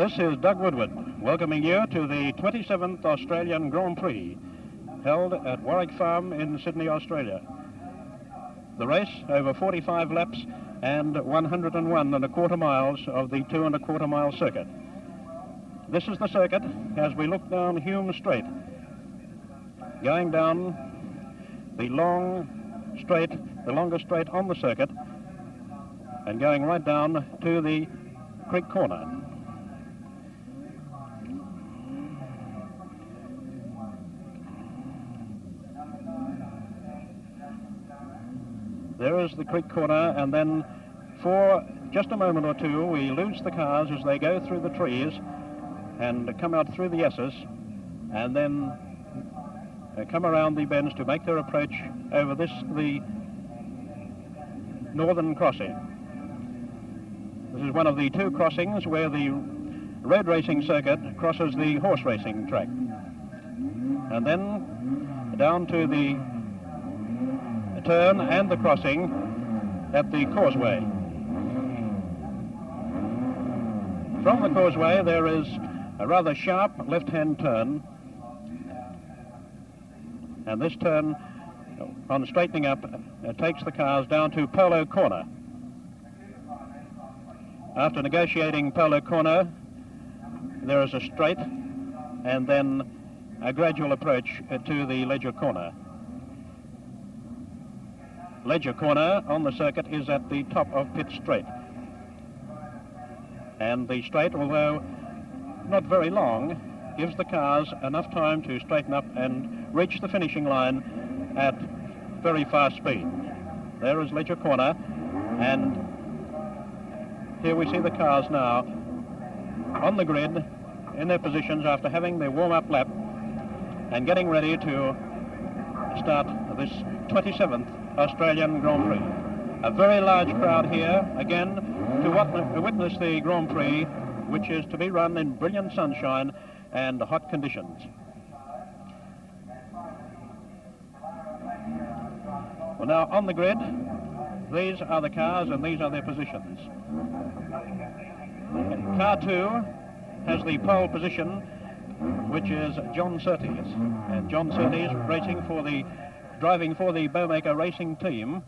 This is Doug Woodward welcoming you to the 27th Australian Grand Prix held at Warwick Farm in Sydney, Australia. The race over 45 laps and 101.25 miles of the 2.25 mile circuit. This is the circuit as we look down Hume Straight, going down the long straight, the longest straight on the circuit, and going right down to the Creek Corner. There is the Creek Corner, and then for just a moment or two we lose the cars as they go through the trees and come out through the S's, and then come around the bends to make their approach over the northern crossing. This is one of the two crossings where the road racing circuit crosses the horse racing track. And then down to the turn and the crossing at the causeway. From the causeway there is a rather sharp left-hand turn, and this turn, on straightening up, takes the cars down to Polo Corner. After negotiating Polo Corner, there is a straight and then a gradual approach to the Ledger Corner. Ledger Corner on the circuit is at the top of Pitt Straight. And the straight, although not very long, gives the cars enough time to straighten up and reach the finishing line at very fast speed. There is Ledger Corner, and here we see the cars now on the grid in their positions after having their warm-up lap and getting ready to start this 27th Australian Grand Prix. A very large crowd here, again, to witness the Grand Prix, which is to be run in brilliant sunshine and hot conditions. Well, now on the grid, these are the cars and these are their positions. Car 2 has the pole position, which is John Surtees. And John Surtees driving for the Bowmaker Racing Team,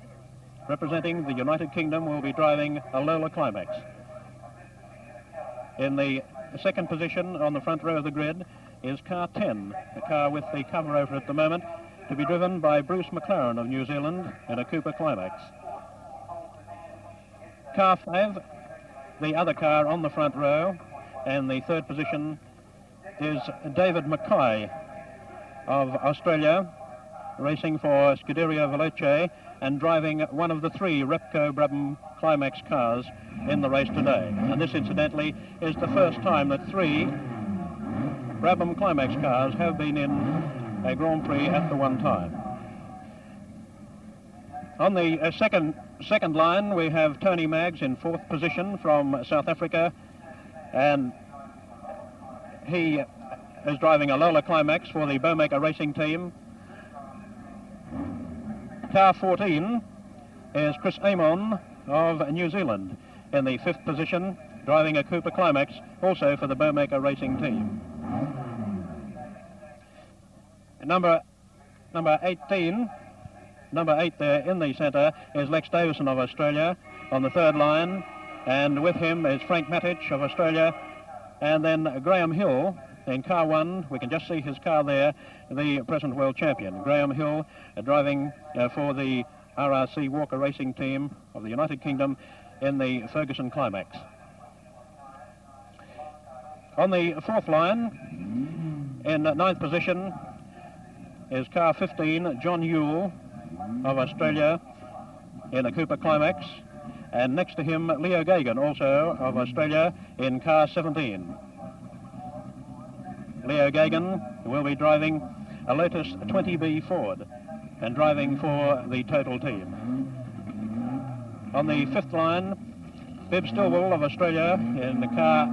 representing the United Kingdom, will be driving a Lola Climax. In the second position on the front row of the grid is car 10, a car with the cover over at the moment, to be driven by Bruce McLaren of New Zealand in a Cooper Climax. Car 5, the other car on the front row, and the third position is David Mackay of Australia, racing for Scuderia Veloce and driving one of the three Repco Brabham Climax cars in the race today. And this, incidentally, is the first time that three Brabham Climax cars have been in a Grand Prix at the one time. On the second line, we have Tony Maggs in fourth position from South Africa, and he is driving a Lola Climax for the Bowmaker Racing Team. Car 14 is Chris Amon of New Zealand in the fifth position, driving a Cooper Climax, also for the Bowmaker Racing Team. Number 18, number 8 there in the centre, is Lex Davison of Australia on the third line, and with him is Frank Matich of Australia, and then Graham Hill in car 1. We can just see his car there, the present world champion. Graham Hill driving for the RRC Walker Racing Team of the United Kingdom in the Ferguson Climax. On the fourth line, in ninth position, is car 15, John Yule of Australia in a Cooper Climax, and next to him, Leo Gagan, also of Australia, in car 17. Leo Gagan will be driving a Lotus 20B Ford and driving for the Total team. On the fifth line, Bib Stillwell of Australia in car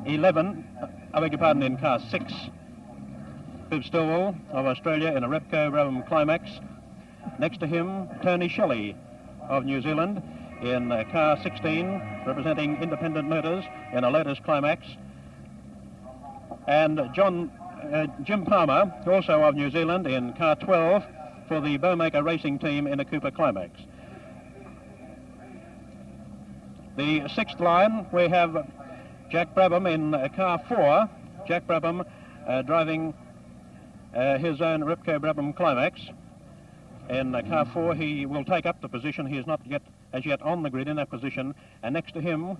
11, in car 6. Bib Stillwell of Australia in a Repco Brabham Climax. Next to him, Tony Shelley of New Zealand in car 16, representing Independent Motors in a Lotus Climax. and Jim Palmer, also of New Zealand, in car 12 for the Bowmaker Racing Team in a Cooper Climax. The sixth line, we have Jack Brabham in car 4. Jack Brabham driving his own Ripco Brabham Climax. In car 4, he will take up the position. He is not as yet on the grid in that position. And next to him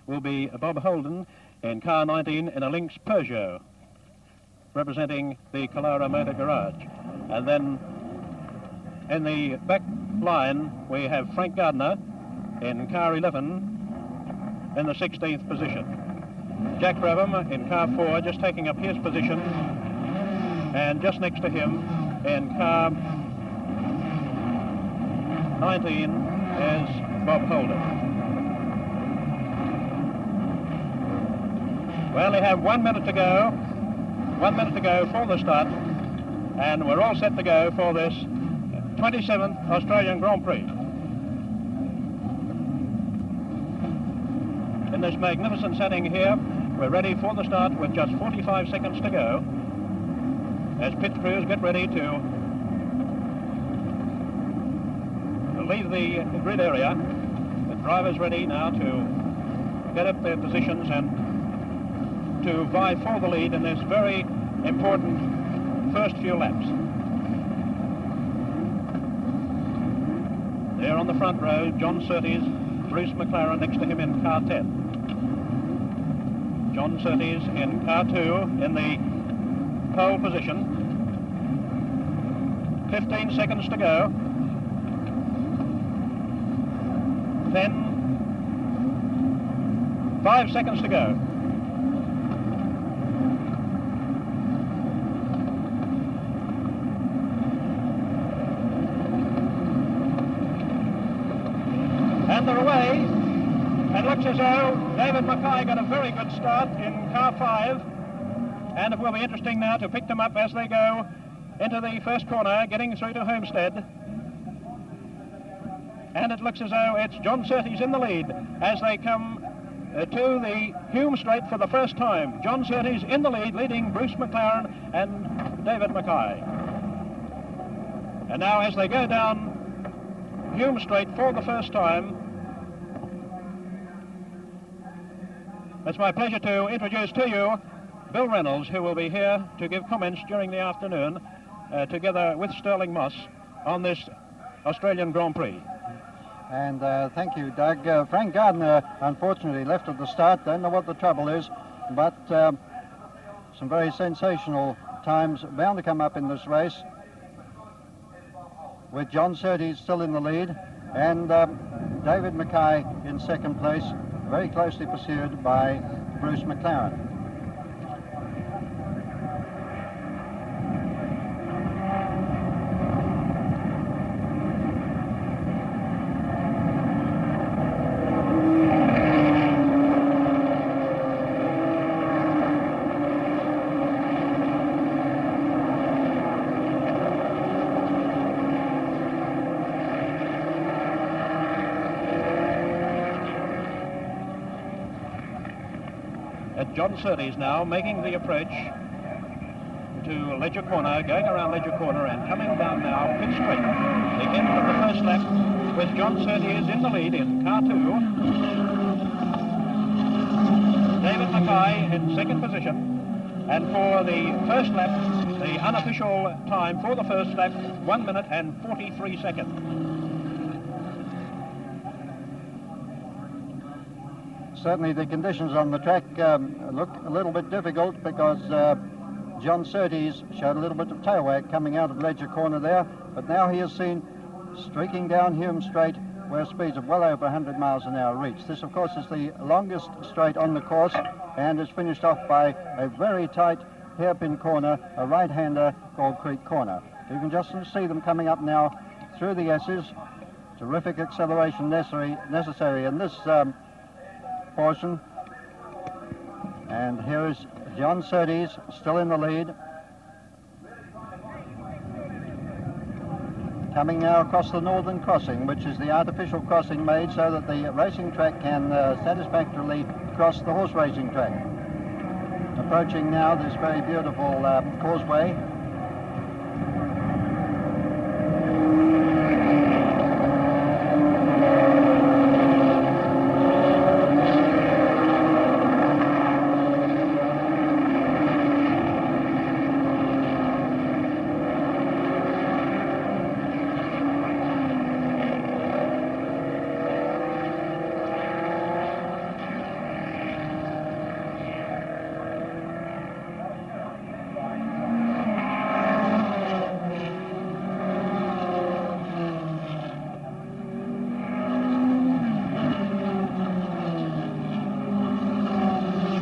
will be Bob Holden in car 19 in a Lynx Peugeot, representing the Kalara Motor Garage. And then in the back line, we have Frank Gardner in car 11 in the 16th position. Jack Brabham in car 4 just taking up his position, and just next to him in car 19 is Bob Holden. We only have 1 minute to go. 1 minute to go for the start, and we're all set to go for this 27th Australian Grand Prix. In this magnificent setting here, we're ready for the start with just 45 seconds to go as pit crews get ready to leave the grid area. The drivers ready now to get up their positions and to vie for the lead in this very important first few laps. There on the front row, John Surtees, Bruce McLaren next to him in car 10. John Surtees in car 2 in the pole position. 15 seconds to go. 10. 5 seconds to go. And they're away. It looks as though David Mackay got a very good start in car 5. And it will be interesting now to pick them up as they go into the first corner, getting through to Homestead. And it looks as though it's John Surtees in the lead as they come to the Hume Straight for the first time. John Surtees in the lead, leading Bruce McLaren and David Mackay. And now as they go down Hume Straight for the first time, it's my pleasure to introduce to you Bill Reynolds, who will be here to give comments during the afternoon, together with Sterling Moss, on this Australian Grand Prix. And thank you, Doug. Frank Gardner, unfortunately, left at the start. Don't know what the trouble is, but some very sensational times bound to come up in this race, with John Surtees still in the lead, and David Mackay in second place, very closely pursued by Bruce McLaren. John Surtees now making the approach to Ledger Corner, going around Ledger Corner and coming down now pit straight. The end of the first lap with John Surtees in the lead in car 2. David Mackay in second position. And for the first lap, the unofficial time for the first lap, 1 minute and 43 seconds. Certainly the conditions on the track look a little bit difficult because John Surtees showed a little bit of tail wag coming out of Ledger Corner there, but now he is seen streaking down Hume Straight where speeds of well over 100 miles an hour reach. This, of course, is the longest straight on the course and is finished off by a very tight hairpin corner, a right-hander called Creek Corner. You can just see them coming up now through the S's. Terrific acceleration necessary in this portion. And here is John Surtees still in the lead. Coming now across the northern crossing, which is the artificial crossing made so that the racing track can satisfactorily cross the horse racing track. approaching now this very beautiful causeway.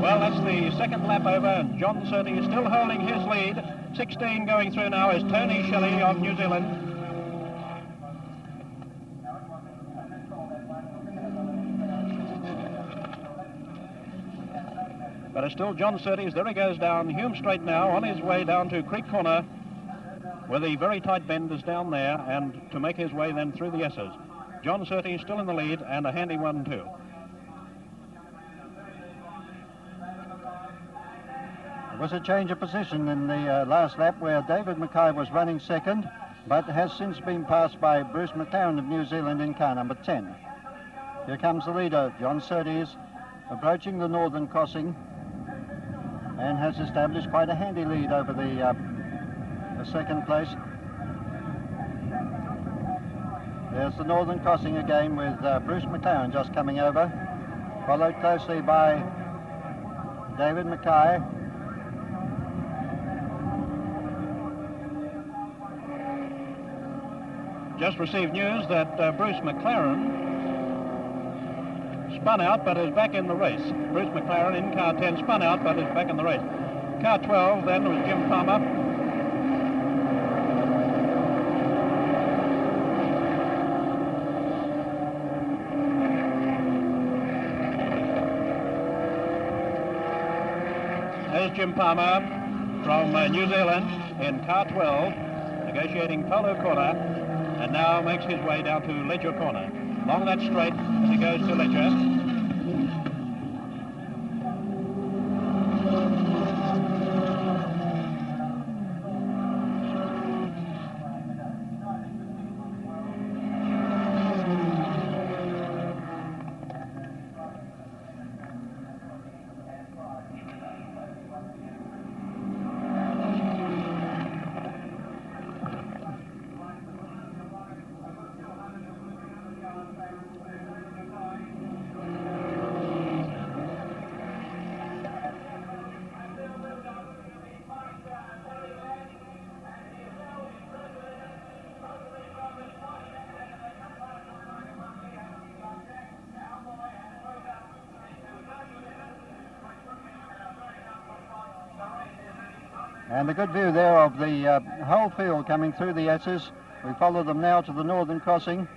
Well, that's the second lap over, and John Surtees is still holding his lead. 16 going through now is Tony Shelley of New Zealand. But it's still John Surtees. There he goes down Hume Straight now, on his way down to Creek Corner, where the very tight bend is down there, and to make his way then through the S's. John Surtees still in the lead, and a handy one too. There was a change of position in the last lap where David Mackay was running second, but has since been passed by Bruce McLaren of New Zealand in car number 10. Here comes the leader, John Surtees, approaching the northern crossing, and has established quite a handy lead over the second place. There's the northern crossing again with Bruce McLaren just coming over, followed closely by David Mackay. Just received news that Bruce McLaren spun out but is back in the race. Bruce McLaren in car 10 spun out but is back in the race. Car 12 then was Jim Palmer. There's Jim Palmer from New Zealand in car 12, negotiating Polo Corner, and now makes his way down to Ledger Corner. Along that straight as he goes to Ledger. And a good view there of the whole field coming through the S's. We follow them now to the northern crossing.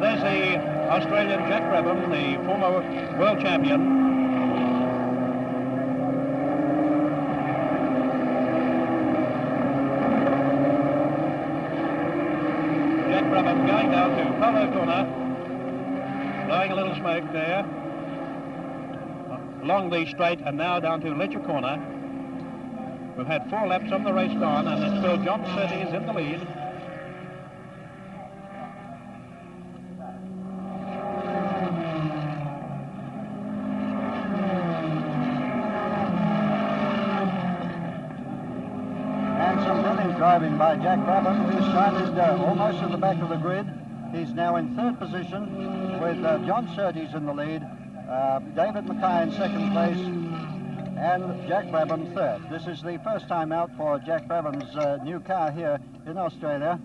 There's the Australian Jack Brabham, the former world champion. Brabham going down to Polo Corner, blowing a little smoke there, along the straight and now down to Ledger Corner. We've had 4 laps on the race gone, and it's still John Surtees in the lead. Driving by Jack Brabham, who started almost at the back of the grid. He's now in third position with John Surtees in the lead, David Mackay in second place, and Jack Brabham third. This is the first time out for Jack Brabham's new car here in Australia,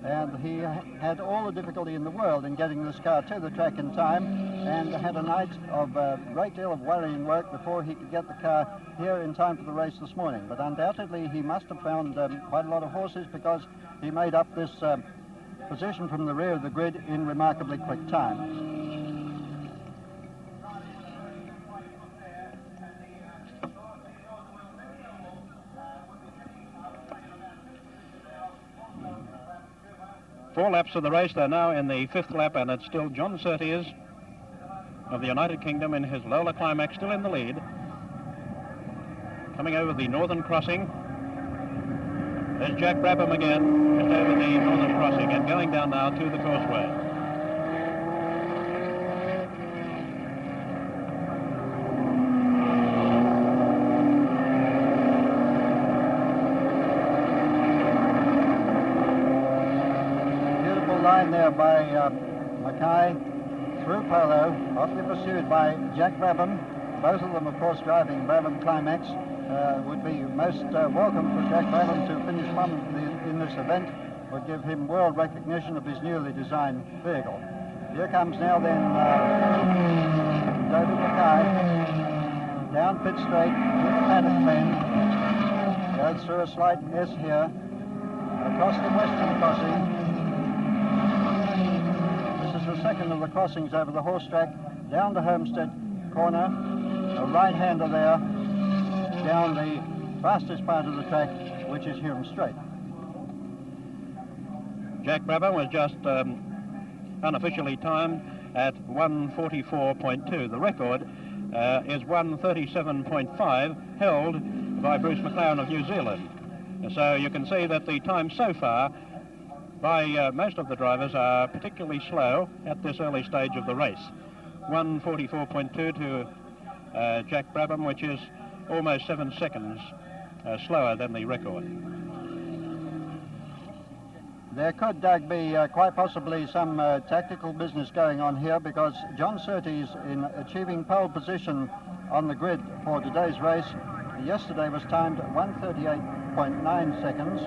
and he had all the difficulty in the world in getting this car to the track in time, and had a night of a great deal of worrying work before he could get the car here in time for the race this morning. But undoubtedly he must have found quite a lot of horses, because he made up this position from the rear of the grid in remarkably quick time. 4 laps of the race. They're now in the 5th lap, and it's still John Surtees of the United Kingdom in his Lola Climax, still in the lead. Coming over the northern crossing. There's Jack Brabham again, just over the northern crossing, and going down now to the causeway. Line there by Mackay through Polo, hotly pursued by Jack Brabham. Both of them, of course, driving Brabham Climax. Would be most welcome for Jack Brabham to finish in this event. Would give him world recognition of his newly designed vehicle. Here comes now then David Mackay down pit straight in the paddock bend. Goes through a slight S here across the western crossing. The second of the crossings over the horse track, down to Homestead Corner, a right-hander there, down the fastest part of the track, which is Hume Straight. Jack Brabham was just unofficially timed at 1:44.2. The record is 1:37.5, held by Bruce McLaren of New Zealand. So you can see that the time so far by most of the drivers are particularly slow at this early stage of the race. 1:44.2 to Jack Brabham, which is almost 7 seconds slower than the record. There could, Doug, be quite possibly some tactical business going on here, because John Surtees, in achieving pole position on the grid for today's race, yesterday was timed at 1:38.9 seconds.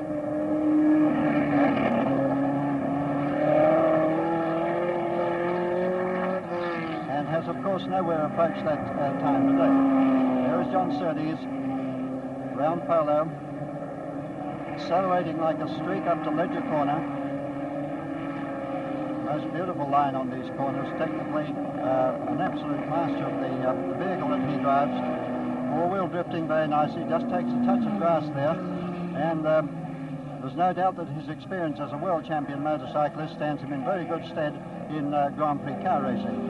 And has, of course, nowhere approached that time today. There is John Surtees, round Polo, accelerating like a streak up to Ledger Corner. Most beautiful line on these corners. Technically, an absolute master of the vehicle that he drives. Four-wheel drifting very nicely, just takes a touch of grass there. And there's no doubt that his experience as a world champion motorcyclist stands him in very good stead in Grand Prix car racing.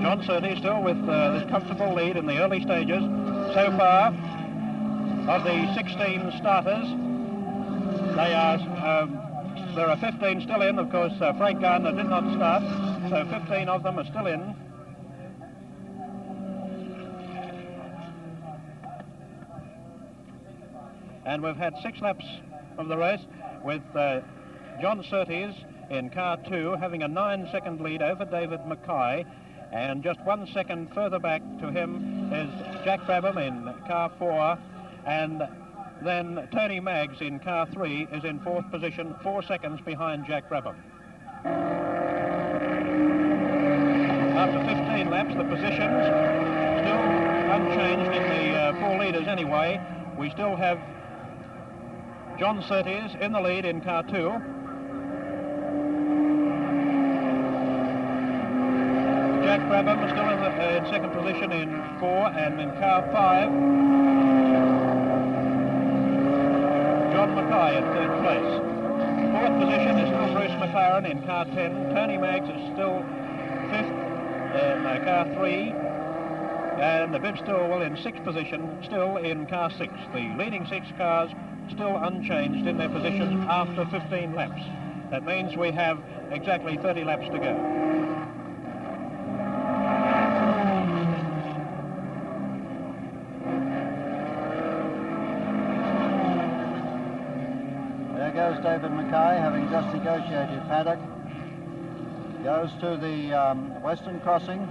John Surtees still with this comfortable lead in the early stages. So far, of the 16 starters, there are 15 still in. Of course, Frank Gardner did not start, so 15 of them are still in. And we've had 6 laps of the race with John Surtees in car 2 having a 9-second lead over David Mackay, and just 1 second further back to him is Jack Brabham in car 4, and then Tony Maggs in car 3 is in 4th position, 4 seconds behind Jack Brabham. After 15 laps, the positions still unchanged in the 4 leaders anyway. We still have John Surtees in the lead in car 2. Jack Brabham is still in second position in 4, and in car 5, John Mackay in 3rd place. 4th position is still Bruce McLaren in car 10. Tony Maggs is still 5th in car 3. And the Bibb Stillwell in 6th position, still in car 6. The leading 6 cars still unchanged in their positions after 15 laps. That means we have exactly 30 laps to go. There goes David Mackay, having just negotiated paddock. Goes to the western crossing.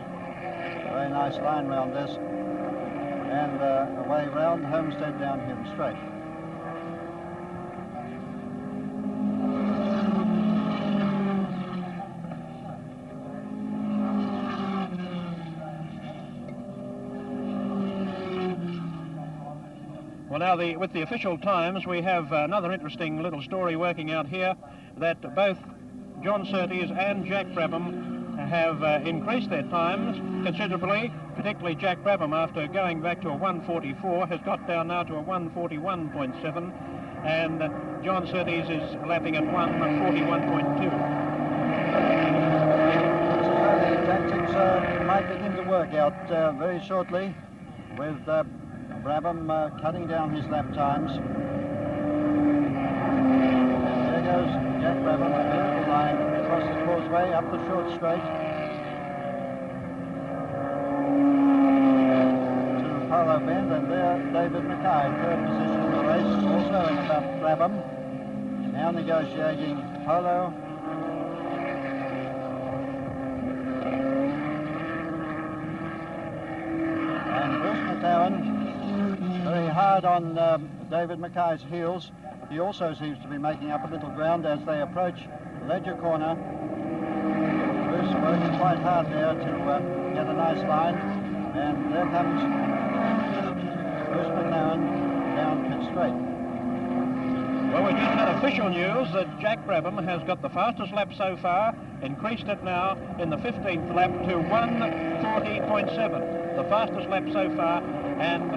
Very nice line round this. And away round Homestead down Hume Straight. Well, now, with the official times, we have another interesting little story working out here, that both John Surtees and Jack Brabham have increased their times considerably, particularly Jack Brabham, after going back to a 1:44, has got down now to a 1:41.7, and John Surtees is lapping at 1:41.2. The tactics might begin to work out very shortly, with Brabham cutting down his lap times. And there goes Jack Brabham, a beautiful line across the causeway, up the short straight. Polo Bend, and there David Mackay, third position in the race, also in about Brabham. Now negotiating Polo. And Bruce McLaren very hard on David Mackay's heels. He also seems to be making up a little ground as they approach the Ledger corner. Bruce working quite hard there to get a nice line, and there comes Bruce McLaren down pit straight. Well, we just had official news that Jack Brabham has got the fastest lap so far, increased it now in the 15th lap to 1:40.7, the fastest lap so far, and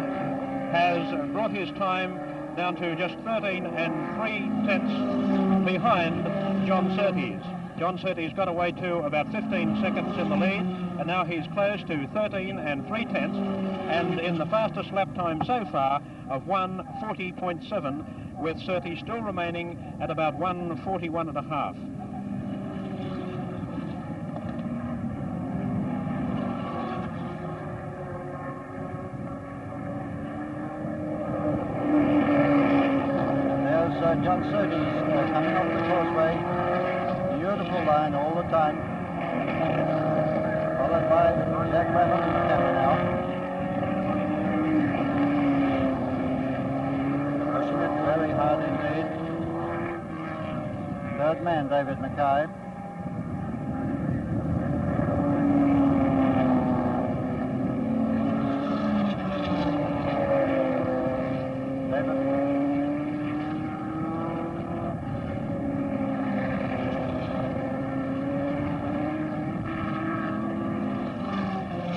has brought his time down to just 13 3/10 behind John Surtees. John Surtees got away to about 15 seconds in the lead, and now he's close to 13 3/10, and in the fastest lap time so far of 1:40.7, with Surtees still remaining at about 1:41.5. There's John Surtees coming off the causeway. Beautiful line all the time. Followed by Jack Brabham in the camera now. Pushing it very hard indeed. Third man, David Mackay.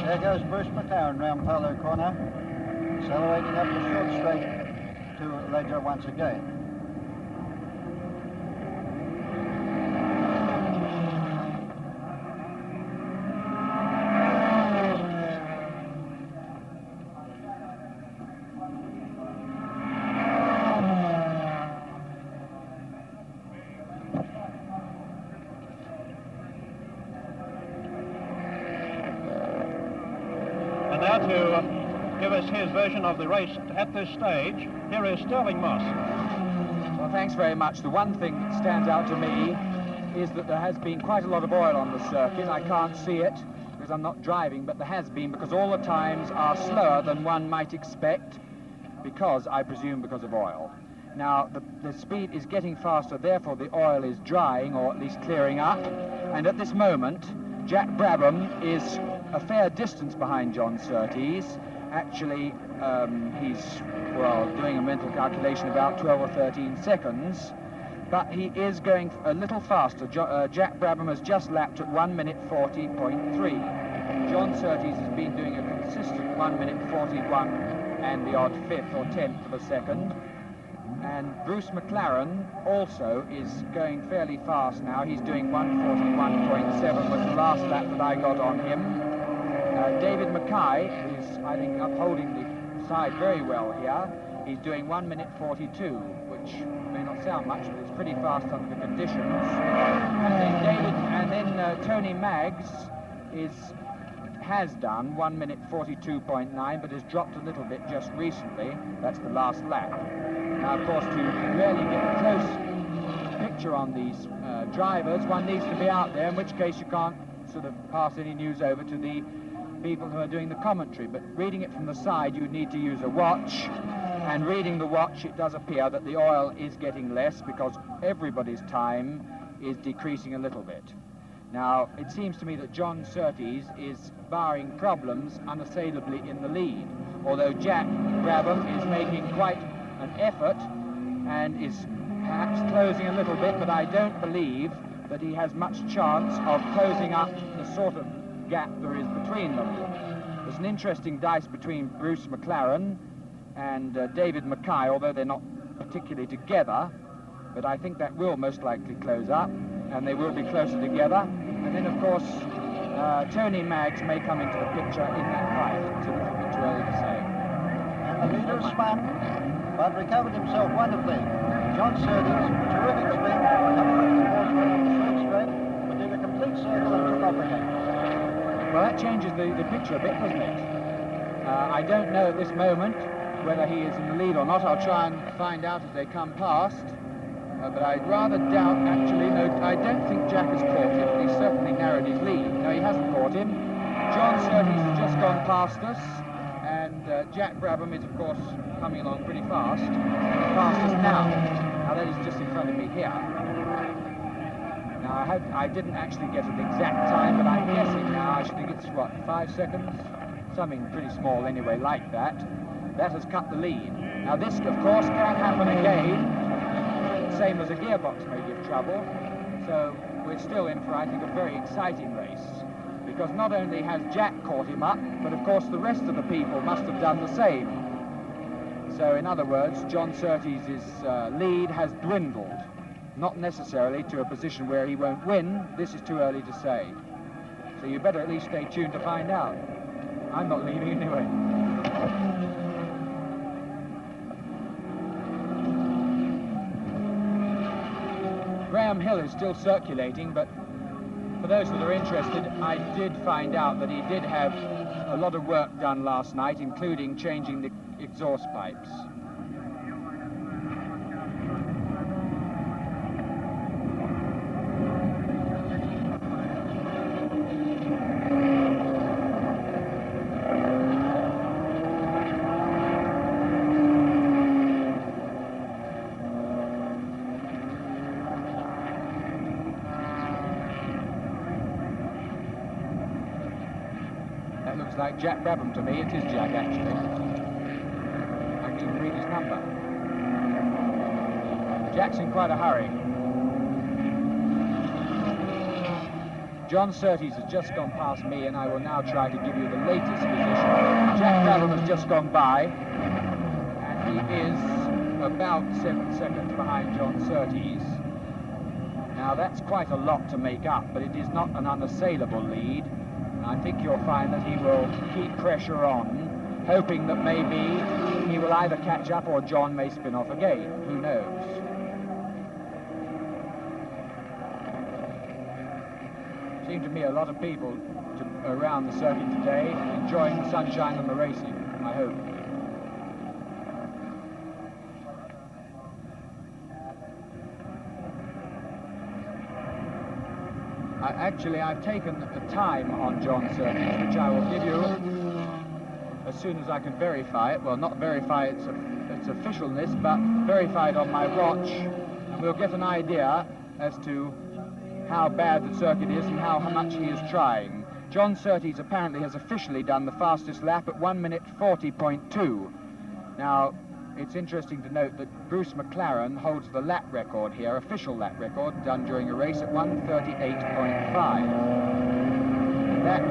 There goes Bruce McLaren round Polo corner, accelerating up the short straight to Ledger once again. And now to give us his version of the race at this stage, here is Sterling Moss. Well, thanks very much. The one thing that stands out to me is that there has been quite a lot of oil on the circuit. I can't see it because I'm not driving, but there has been, because all the times are slower than one might expect, because, I presume, because of oil. Now, the speed is getting faster, therefore the oil is drying, or at least clearing up, and at this moment, Jack Brabham is a fair distance behind John Surtees. Actually, he's, well, doing a mental calculation, about 12 or 13 seconds, but he is going a little faster. Jack Brabham has just lapped at 1:40.3. John Surtees has been doing a consistent 1:41 and the odd fifth or 10th of a second. And Bruce McLaren also is going fairly fast now. He's doing 1:41.7 was the last lap that I got on him. David Mackay is, I think, upholding the side very well here. He's doing 1:42, which may not sound much, but it's pretty fast under the conditions. And then Tony Maggs has done 1:42.9, but has dropped a little bit just recently. That's the last lap. Now, of course, to really get a close picture on these drivers, one needs to be out there, in which case you can't sort of pass any news over to the people who are doing the commentary. But reading it from the side, you need to use a watch, and reading the watch, it does appear that the oil is getting less because everybody's time is decreasing a little bit. Now, it seems to me that John Surtees is barring problems unassailably in the lead, although Jack Brabham is making quite an effort and is perhaps closing a little bit, but I don't believe that he has much chance of closing up the sort of gap there is between them. There's an interesting dice between Bruce McLaren and David Mackay, although they're not particularly together, but I think that will most likely close up, and they will be closer together. And then, of course, Tony Maggs may come into the picture in that fight. It's a little bit too early to say. And the leader spun, but recovered himself wonderfully. John Surtees, terrific spin, coming towards the short straight, but did a complete circle and took off again. Well, that changes the picture a bit, doesn't it? I don't know at this moment whether he is in the lead or not. I'll try and find out as they come past. But I'd rather doubt, actually. No, I don't think Jack has caught him. He's certainly narrowed his lead. No, he hasn't caught him. John Surtees has just gone past us, and Jack Brabham is, of course, coming along pretty fast. Past us now. Now, that is just in front of me here. Now, I didn't actually get an exact time, but I'm guessing now. I think it's, what, 5 seconds? Something pretty small anyway, like that. That has cut the lead. Now, this, of course, can happen again. Same as a gearbox may give trouble. So we're still in for, I think, a very exciting race. Because not only has Jack caught him up, but of course the rest of the people must have done the same. So in other words, John Surtees' lead has dwindled. Not necessarily to a position where he won't win. This is too early to say. So you better at least stay tuned to find out. I'm not leaving anyway. Graham Hill is still circulating, but for those that are interested, I did find out that he did have a lot of work done last night, including changing the exhaust pipes. Like Jack Brabham to me. It is Jack, actually. I can even read his number. Jack's in quite a hurry. John Surtees has just gone past me, and I will now try to give you the latest position. Jack Brabham has just gone by, and he is about 7 seconds behind John Surtees. Now, that's quite a lot to make up, but it is not an unassailable lead. I think you'll find that he will keep pressure on, hoping that maybe he will either catch up or John may spin off again. Who knows? Seemed to me a lot of people around the circuit today enjoying the sunshine and the racing, I hope. Actually, I've taken a time on John Surtees, which I will give you as soon as I can verify it. Well, not verify its officialness, but verify it on my watch, and we'll get an idea as to how bad the circuit is and how much he is trying. John Surtees apparently has officially done the fastest lap at 1 minute 40.2. Now, it's interesting to note that Bruce McLaren holds the lap record here, official lap record, done during a race at 1:38.5. That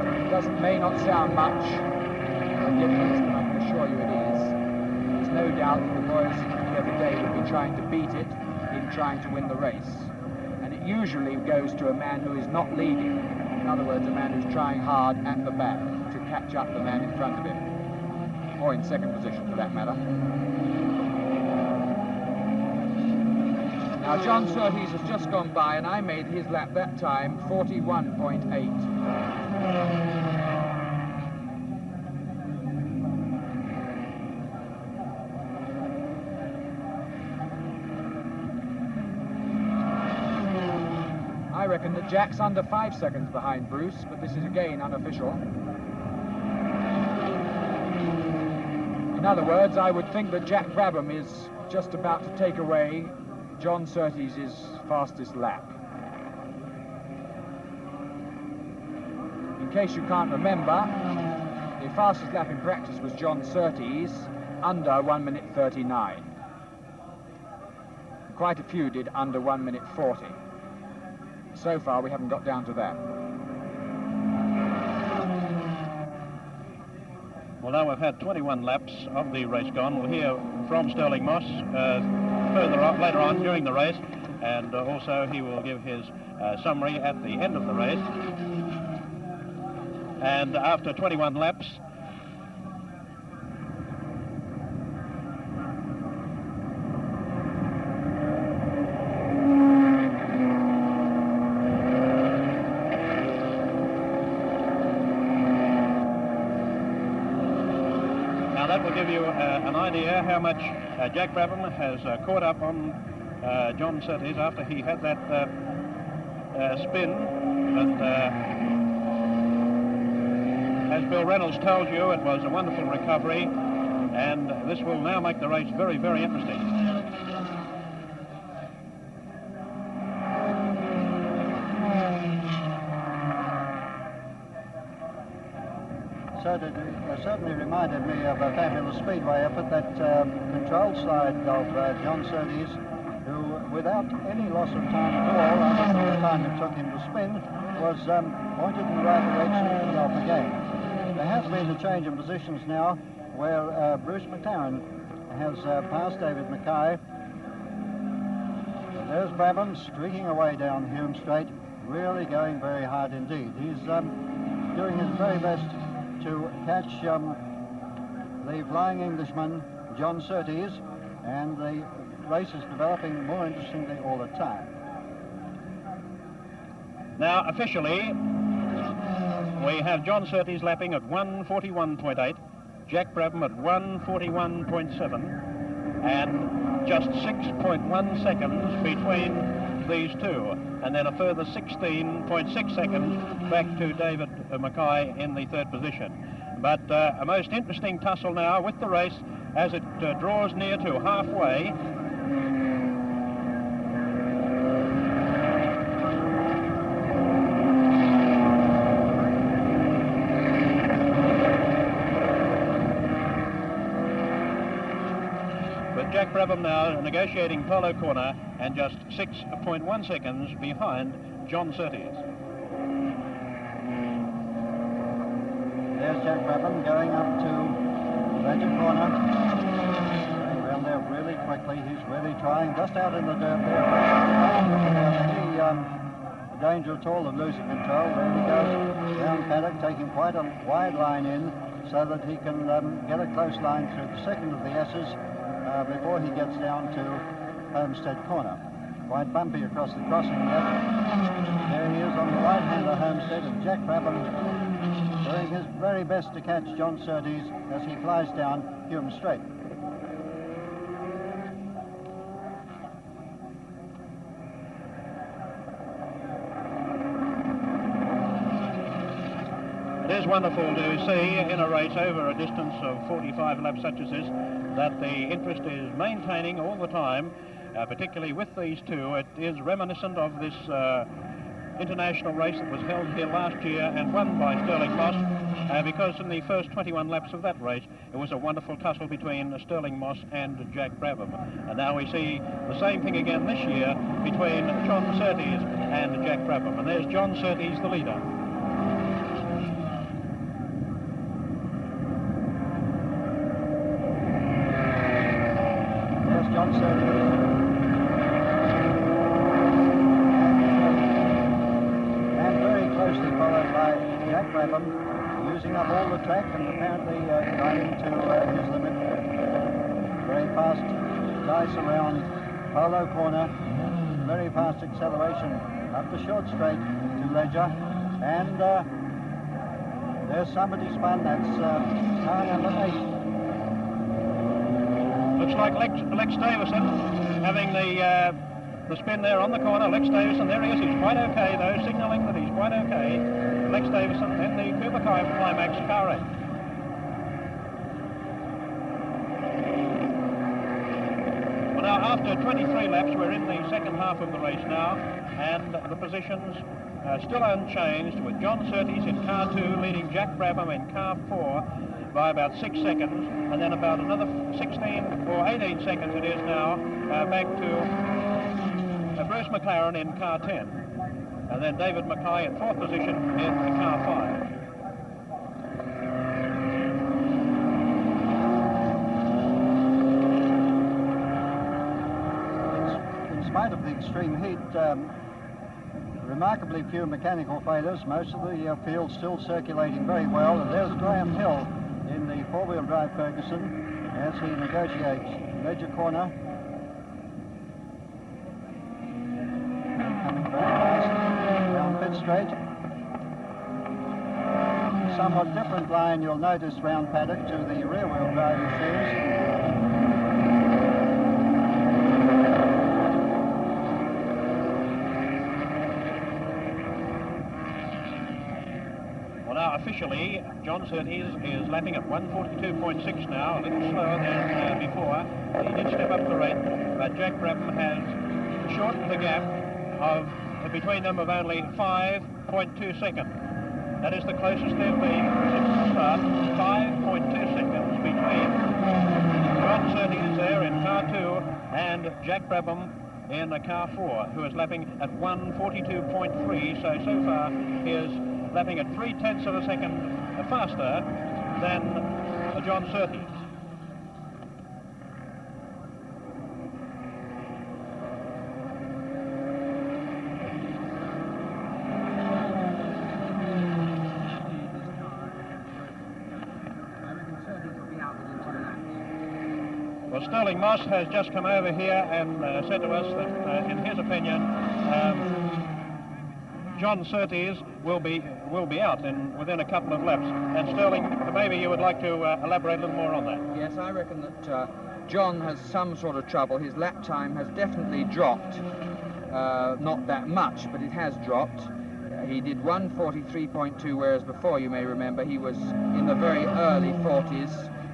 may not sound much a difference, but I can assure you it is. There's no doubt that the boys the other day will be trying to beat it in trying to win the race. And it usually goes to a man who is not leading. In other words, a man who's trying hard at the back to catch up the man in front of him. Or in second position, for that matter. Now, John Surtees has just gone by, and I made his lap that time 41.8. I reckon that Jack's under 5 seconds behind Bruce, but this is again unofficial. In other words, I would think that Jack Brabham is just about to take away John Surtees' fastest lap. In case you can't remember, the fastest lap in practice was John Surtees, under 1 minute 39. Quite a few did under 1 minute 40. So far, we haven't got down to that. Well, now we've had 21 laps of the race gone. We'll hear from Stirling Moss later on during the race, and also he will give his summary at the end of the race. And after 21 laps, that will give you an idea how much Jack Brabham has caught up on John Surtees after he had that spin. But as Bill Reynolds told you, it was a wonderful recovery, and this will now make the race very, very interesting. Certainly reminded me of a fabulous speedway effort, that control slide of John Surtees, who, without any loss of time at all, under the time it took him to spin, was pointed in the right direction to go off again. There has been a change in positions now, where Bruce McLaren has passed David Mackay. There's Brabham streaking away down Hume Straight, really going very hard indeed. He's doing his very best to catch the Flying Englishman, John Surtees, and the race is developing more interestingly all the time. Now, officially, we have John Surtees lapping at 1:41.8, Jack Brabham at 1:41.7, and just 6.1 seconds between these two, and then a further 16.6 seconds back to David Mackay in the third position. But a most interesting tussle now with the race as it draws near to halfway. Jack Brabham now negotiating polo corner and just 6.1 seconds behind John Surtees. There's Jack Brabham going up to Ledger corner. Going around there really quickly. He's really trying, just out in the dirt there. Any danger at all of losing control. There he goes round paddock, taking quite a wide line in so that he can get a close line through the second of the S's before he gets down to Homestead Corner. Quite bumpy across the crossing yet. There he is on the right hand of Homestead, and Jack Brabham doing his very best to catch John Surtees as he flies down Hume Straight. It is wonderful to see in a race over a distance of 45 laps such as this that the interest is maintaining all the time, particularly with these two. It is reminiscent of this international race that was held here last year and won by Stirling Moss, because in the first 21 laps of that race it was a wonderful tussle between Stirling Moss and Jack Brabham. And now we see the same thing again this year between John Surtees and Jack Brabham. And there's John Surtees, the leader. John Surtees. And very closely followed by Jack Brabham, using up all the track and apparently driving to his limit. Very fast dice around Polo Corner, very fast acceleration up the short straight to Ledger, and there's somebody spun. That's car number 8. Looks like Lex Davison having the spin there on the corner. Lex Davison, there he is. He's quite okay, though, signalling that he's quite okay. Lex Davison in the Cooper Climax car 8. Well, now, after 23 laps, we're in the second half of the race now, and the positions still unchanged, with John Surtees in car 2 leading Jack Brabham in car 4 by about 6 seconds, and then about another 16 or 18 seconds it is now back to Bruce McLaren in car 10, and then David Mackay in 4th position in car 5. extreme heat, remarkably few mechanical failures. Most of the field still circulating very well. And there's Graham Hill in the four-wheel drive Ferguson as he negotiates Ledger Corner. Coming very fast round Pitt Straight. Somewhat different line, you'll notice, round paddock to the rear-wheel drive machines. Officially, John Surtees is lapping at 142.6 now, a little slower than before. He did step up the rate, but Jack Brabham has shortened the gap of between them of only 5.2 seconds. That is the closest they've been since the start. 5.2 seconds between John Surtees there in car 2 and Jack Brabham in car 4, who is lapping at 142.3. So far he is lapping at 0.3 of a second faster than John Surtees. Well, Sterling Moss has just come over here and said to us that, in his opinion, John Surtees will be out within a couple of laps. And Sterling, maybe you would like to elaborate a little more on that. Yes, I reckon that John has some sort of trouble. His lap time has definitely dropped. Not that much, but it has dropped. He did 1:43.2, whereas before, you may remember, he was in the very early 40s,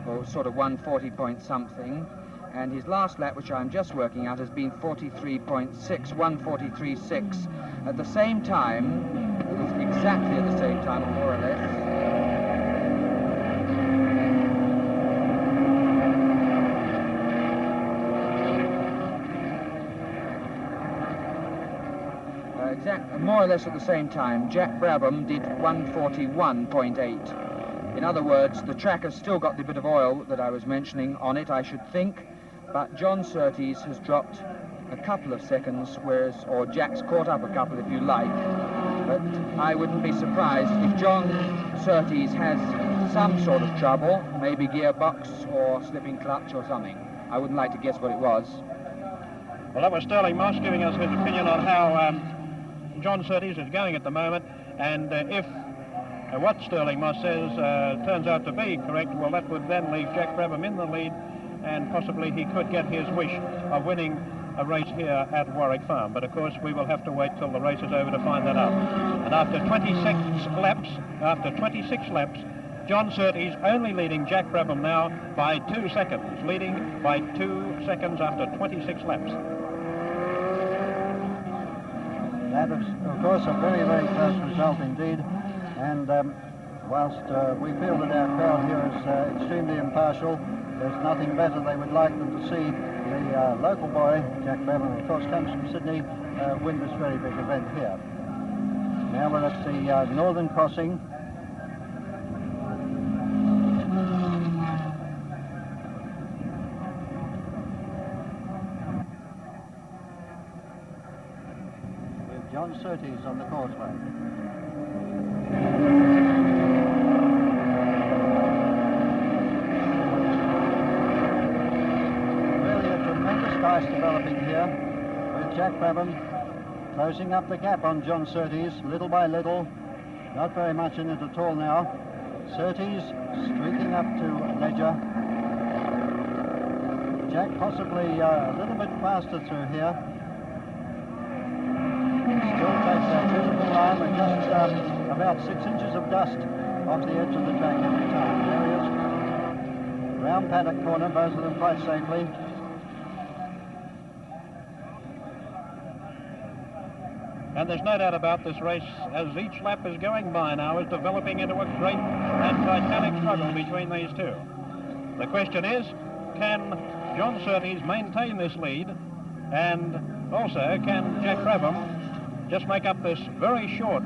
or sort of 1:40 point something. And his last lap, which I'm just working out, has been 43.6, 1:43.6. At the same time, it was exactly at the same time, more or less. More or less at the same time, Jack Brabham did 1:41.8. In other words, the track has still got the bit of oil that I was mentioning on it, I should think, but John Surtees has dropped a couple of seconds, or Jack's caught up a couple if you like, but I wouldn't be surprised if John Surtees has some sort of trouble, maybe gearbox or slipping clutch or something. I wouldn't like to guess what it was. Well, that was Sterling Moss giving us his opinion on how John Surtees is going at the moment, and if what Sterling Moss says turns out to be correct, well, that would then leave Jack Brabham in the lead, and possibly he could get his wish of winning a race here at Warwick Farm. But of course we will have to wait till the race is over to find that out. And after 26 laps, John Surtees only leading Jack Brabham now by 2 seconds, leading by 2 seconds after 26 laps. That is, of course, a very, very close result indeed. And whilst we feel that our crowd here is extremely impartial, there's nothing better they would like than to see the local boy, Jack Brabham, of course, comes from Sydney, win this very big event here. Now we're at the northern crossing. With John Surtees on the causeway. Ice developing here with Jack Brabham closing up the gap on John Surtees little by little, not very much in it at all now. Surtees streaking up to Ledger. Jack possibly a little bit faster through here. Still takes that beautiful line with just about 6 inches of dust off the edge of the track every time. There he is. Round paddock corner, both of them quite safely. And there's no doubt about this race, as each lap is going by now, is developing into a great and titanic struggle between these two. The question is, can John Surtees maintain this lead? And also, can Jack Brabham just make up this very short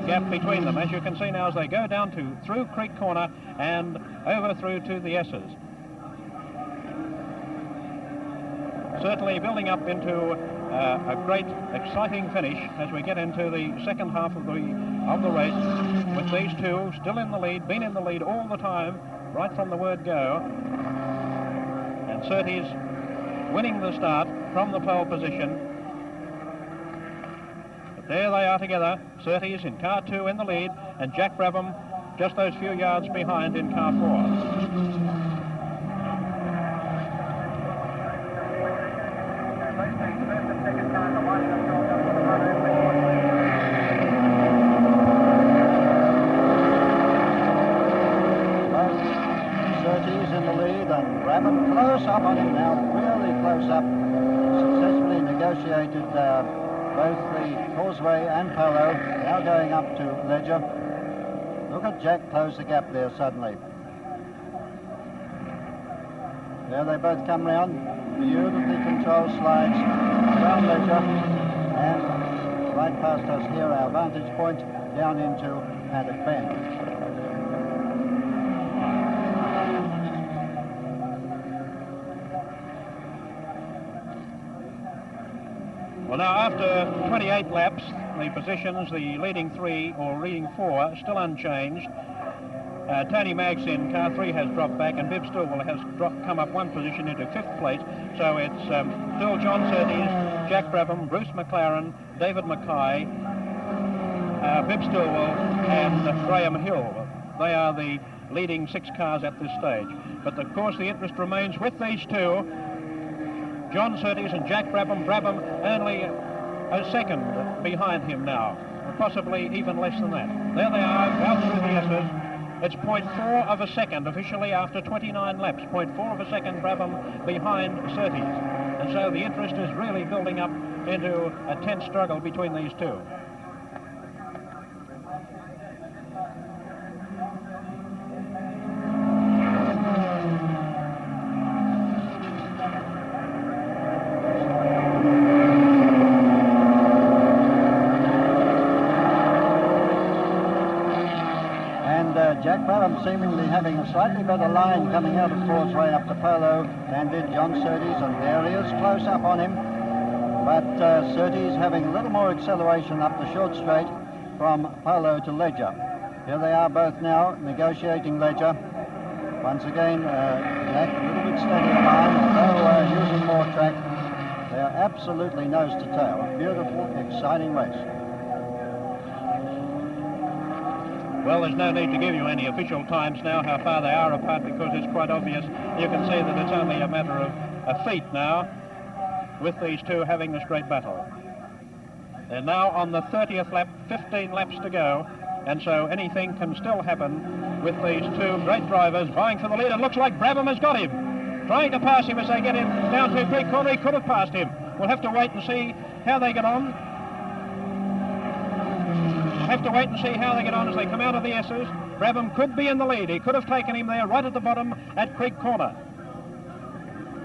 gap between them, as you can see now as they go down through Creek Corner and over through to the S's. Certainly building up into a great, exciting finish as we get into the second half of the race, with these two still in the lead, been in the lead all the time, right from the word go. And Surtees winning the start from the pole position. But there they are together, Surtees in car 2 in the lead, and Jack Brabham just those few yards behind in car 4. Close up on him now, really close up. Successfully negotiated both the Causeway and Polo, now going up to Ledger. Look at Jack close the gap there suddenly. There they both come round, beautifully controlled slides around Ledger, and right past us here, our vantage point, down into Paddock Bend. Well, now, after 28 laps, the positions, the leading 3 or leading 4, still unchanged. Tony Maggs in car 3 has dropped back, and Bibb Stillwell has come up one position into 5th place. So it's still John Surtees, Jack Brabham, Bruce McLaren, David Mackay, Bibb Stillwell, and Graham Hill. They are the leading 6 cars at this stage. But, of course, the interest remains with these two, John Surtees and Jack Brabham. Brabham only a second behind him now, possibly even less than that. There they are, out through the S's. It's 0.4 of a second officially after 29 laps. 0.4 of a second Brabham behind Surtees. And so the interest is really building up into a tense struggle between these two. Jack Brabham seemingly having a slightly better line coming out of Causeway up to Polo than did John Surtees, and there he is close up on him. But Surtees having a little more acceleration up the short straight from Polo to Ledger. Here they are both now negotiating Ledger. Once again, Jack a little bit steadier line, though using more track. They are absolutely nose to tail. A beautiful, exciting race. Well, there's no need to give you any official times now, how far they are apart, because it's quite obvious. You can see that it's only a matter of a feet now, with these two having this great battle. They're now on the 30th lap, 15 laps to go, and so anything can still happen with these two great drivers vying for the lead. It looks like Brabham has got him, trying to pass him as they get in down to Creek Corner. He could have passed him. We'll have to wait and see how they get on. Have to wait and see how they get on as they come out of the S's. Brabham could be in the lead. He could have taken him there right at the bottom at Creek Corner.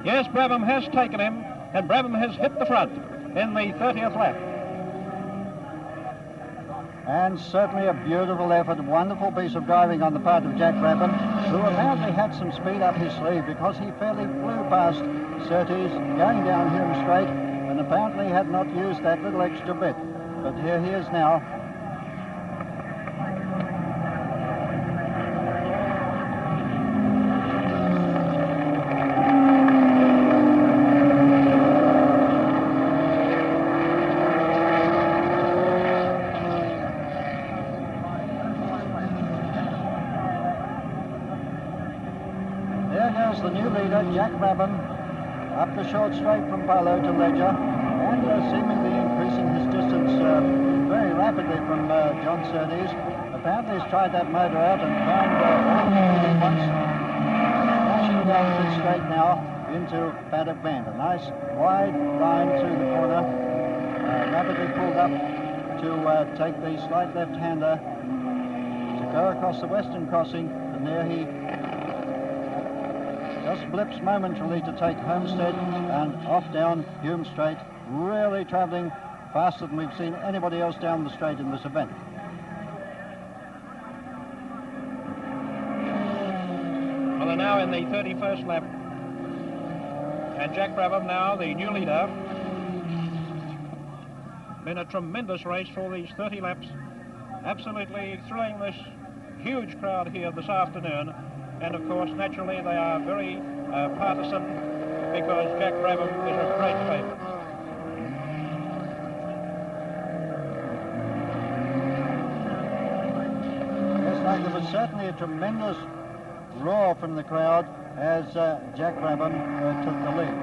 Yes, Brabham has taken him, and Brabham has hit the front in the 30th lap. And certainly a beautiful effort, a wonderful piece of driving on the part of Jack Brabham, who apparently had some speed up his sleeve because he fairly flew past Surtees going down Hume Straight, and apparently had not used that little extra bit. But here he is now. The new leader, Jack Brabham, up the short straight from Polo to Ledger, and seemingly increasing his distance very rapidly from John Surtees. Apparently he's tried that motor out and found it once. Dashing down the straight now into Paddock Bend. A nice wide line through the corner, rapidly pulled up to take the slight left-hander to go across the western crossing, and there he just blips momentarily to take Homestead and off down Hume Straight, really travelling faster than we've seen anybody else down the straight in this event. Well, they're now in the 31st lap, and Jack Brabham now the new leader. been a tremendous race for these 30 laps. Absolutely thrilling, this huge crowd here this afternoon. And of course, naturally, they are very partisan because Jack Brabham is a great favourite. Yes, like there was certainly a tremendous roar from the crowd as Jack Brabham took the lead.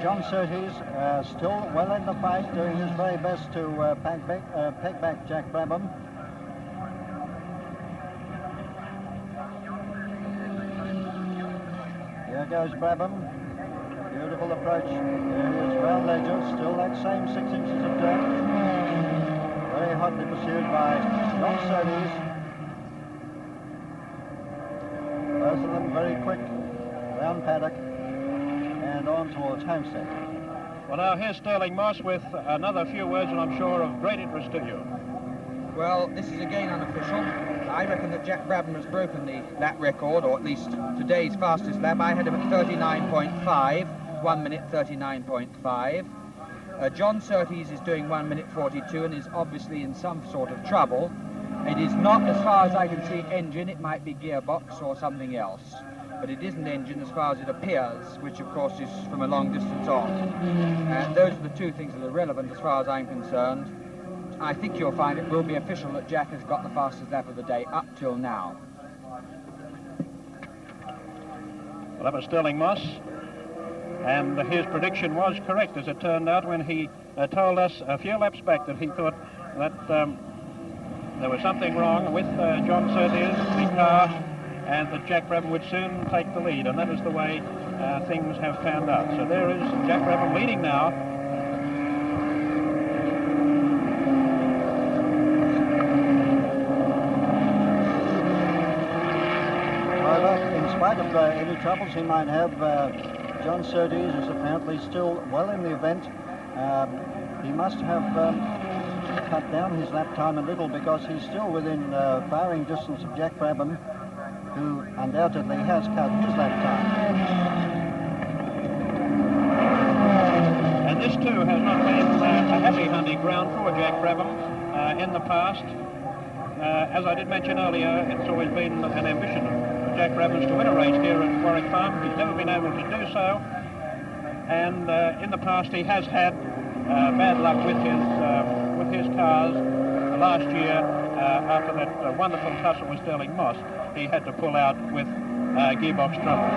John Surtees still well in the fight, doing his very best to peg back Jack Brabham. Here goes Brabham. Beautiful approach. There he is, round ledger, still that same 6 inches of dirt. Very hotly pursued by John Surtees. Both of them very quick round paddock and on towards Homestead. Well, now here's Stirling Moss with another few words, and I'm sure of great interest to you. Well, this is again unofficial. I reckon that Jack Brabham has broken the lap record, or at least today's fastest lap. I had him at 39.5, 1 minute 39.5. John Surtees is doing 1 minute 42 and is obviously in some sort of trouble. It is not, as far as I can see, engine. It might be gearbox or something else. But it isn't engine as far as it appears, which of course is from a long distance on. And those are the two things that are relevant as far as I'm concerned. I think you'll find it will be official that Jack has got the fastest lap of the day up till now. Well, that was Stirling Moss, and his prediction was correct, as it turned out, when he told us a few laps back that he thought that there was something wrong with John Surtees, the car, and that Jack Brabham would soon take the lead, and that is the way things have panned out. So there is Jack Brabham leading now. However, in spite of any troubles he might have, John Surtees is apparently still well in the event. He must have cut down his lap time a little, because he's still within firing distance of Jack Brabham, who undoubtedly has cut his lap time. And this too has not been a happy hunting ground for Jack Brabham in the past. As I did mention earlier, it's always been an ambition of Jack Brabham's to win a race here at Warwick Farm. He's never been able to do so, and in the past he has had bad luck with his cars. Last year, after that wonderful tussle with Stirling Moss, he had to pull out with gearbox trouble.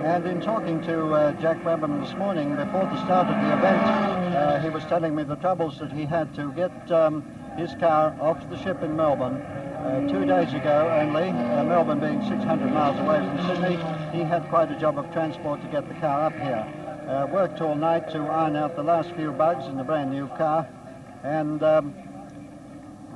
And in talking to Jack Brabham this morning, before the start of the event, he was telling me the troubles that he had to get his car off the ship in Melbourne 2 days ago only, Melbourne being 600 miles away from Sydney. He had quite a job of transport to get the car up here. Worked all night to iron out the last few bugs in the brand new car, and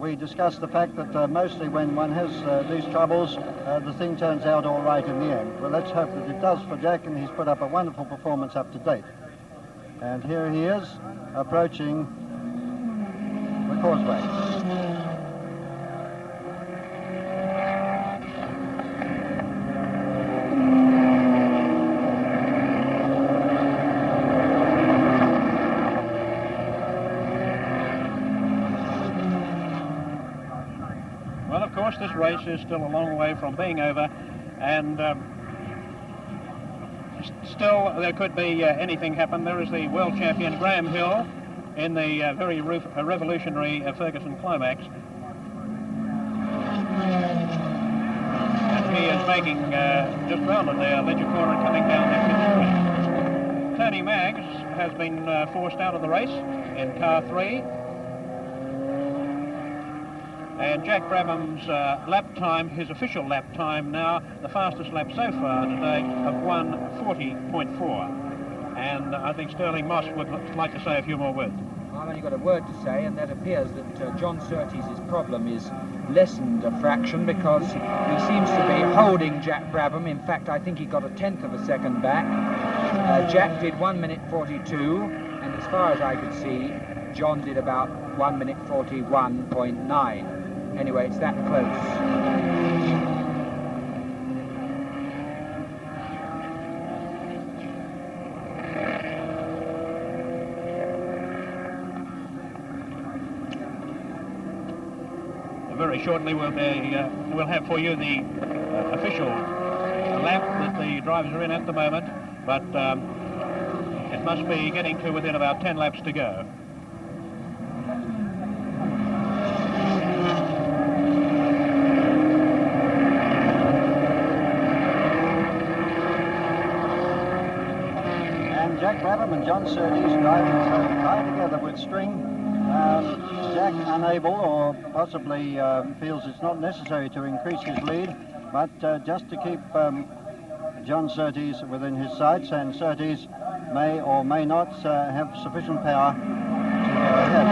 we discussed the fact that mostly when one has these troubles, the thing turns out all right in the end. Well, let's hope that it does for Jack, and he's put up a wonderful performance up to date. And here he is, approaching the causeway. This race is still a long way from being over, and still there could be anything happen. There is the world champion Graham Hill in the very revolutionary Ferguson Climax, and he is making just rounded there Ledger Corner and coming down that pit straight. Tony Maggs has been forced out of the race in car 3. And Jack Brabham's lap time, his official lap time now, the fastest lap so far today, of 1:40.4. And I think Stirling Moss would like to say a few more words. I've only got a word to say, and that appears that John Surtees' problem is lessened a fraction, because he seems to be holding Jack Brabham. In fact, I think he got a tenth of a second back. Jack did 1 minute 42, and as far as I could see, John did about 1 minute 41.9. Anyway, it's that close. Very shortly we'll have for you the official lap that the drivers are in at the moment, but it must be getting to within about 10 laps to go. And Jack Brabham and John Surtees driving so tight together with string. Jack unable, or possibly feels it's not necessary to increase his lead, but just to keep John Surtees within his sights, and Surtees may or may not have sufficient power to go ahead.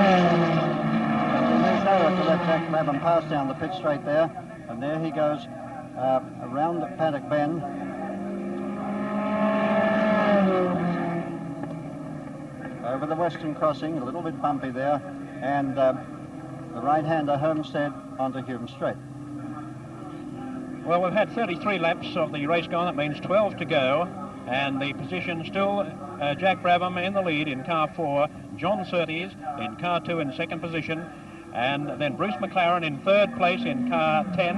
And there's nowhere to let Jack Brabham pass down the pit straight there, and there he goes around the paddock bend. Over the western crossing, a little bit bumpy there, and the right-hander Homestead onto Hume Straight. Well, we've had 33 laps of the race gone. That means 12 to go, and the position still Jack Brabham in the lead in car 4, John Surtees in car 2 in second position, and then Bruce McLaren in third place in car 10.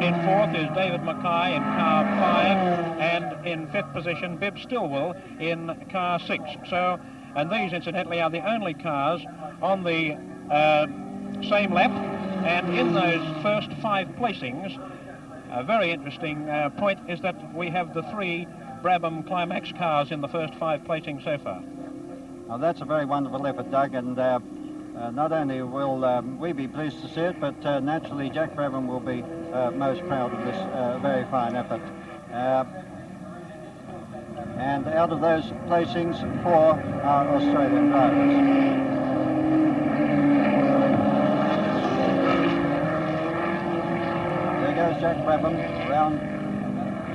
In fourth is David Mackay in car 5, and in fifth position Bibb Stillwell in car 6. So, and these incidentally are the only cars on the same lap, and in those first 5 placings, a very interesting point is that we have the 3 Brabham Climax cars in the first 5 placings so far. Now that's a very wonderful effort, Doug, and not only will we be pleased to see it, but naturally Jack Brabham will be most proud of this very fine effort. And out of those placings, 4 are Australian drivers. There goes Jack Brabham round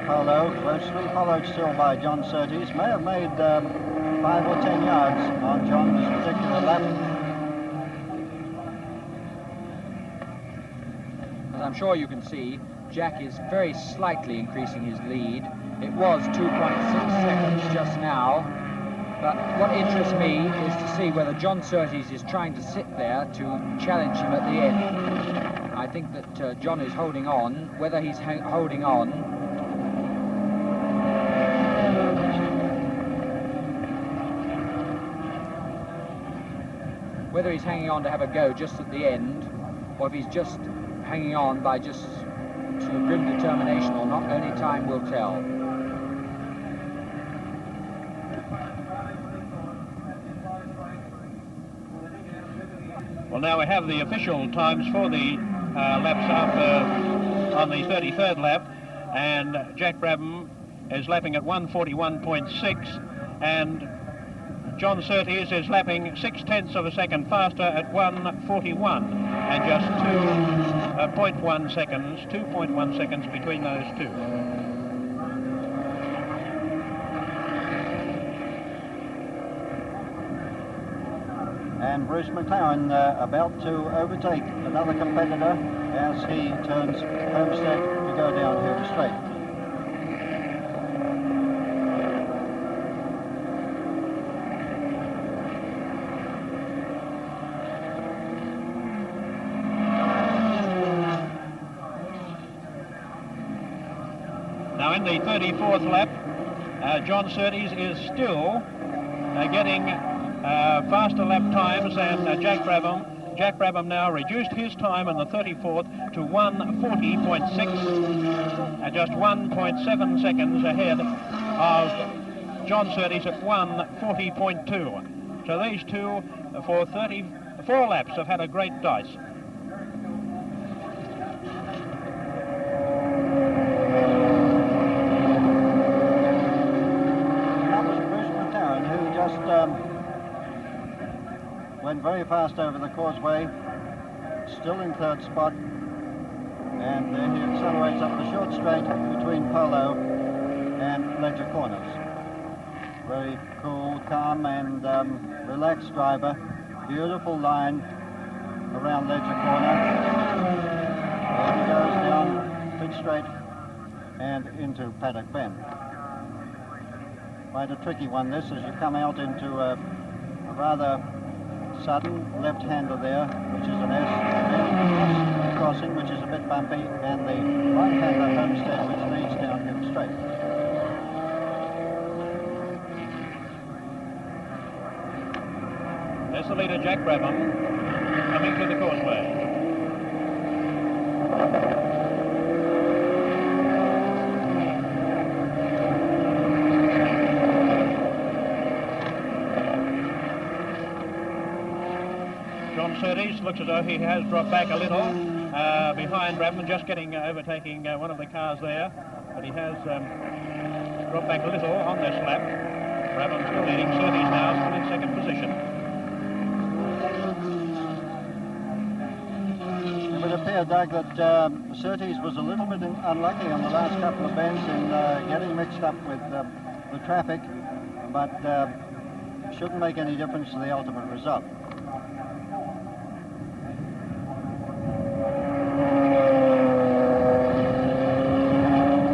Polo, closely followed still by John Surtees. May have made 5 or 10 yards on John's particular lap. As I'm sure you can see, Jack is very slightly increasing his lead. It was 2.6 seconds just now, but what interests me is to see whether John Surtees is trying to sit there to challenge him at the end. I think that John is holding on. Whether he's holding on, whether he's hanging on to have a go just at the end, or if he's just hanging on by just sort of grim determination or not, only time will tell. Well, now we have the official times for the laps after on the 33rd lap, and Jack Brabham is lapping at 1:41.6, and John Surtees is lapping 0.6 of a second faster at 1:41, and just 2.1 seconds between those two. And Bruce McLaren about to overtake another competitor as he turns Homestead to go down Hume Straight. Now in the 34th lap, John Surtees is still getting faster lap times than Jack Brabham. Jack Brabham now reduced his time in the 34th to 1:40.6, just 1.7 seconds ahead of John Surtees at 1:40.2. So these two, for 34 laps, have had a great dice. That was Bruce McLaren, who just went very fast over the causeway, still in third spot, and he accelerates up the short straight between Polo and Ledger Corners. Very cool, calm and relaxed driver. Beautiful line around Ledger Corner. There he goes down pit straight and into Paddock Bend. Quite a tricky one this, as you come out into a rather sudden left-hander there, which is an S crossing, which is a bit bumpy, and the right-hander homestead, which leads down him straight. There's the leader, Jack Brabham, coming to the causeway. John Surtees looks as though he has dropped back a little behind Brabham, just overtaking one of the cars there, but he has dropped back a little on this lap. Brabham still leading, Surtees now still in second position. It would appear, Doug, that Surtees was a little bit unlucky on the last couple of bends in getting mixed up with the traffic, but shouldn't make any difference to the ultimate result.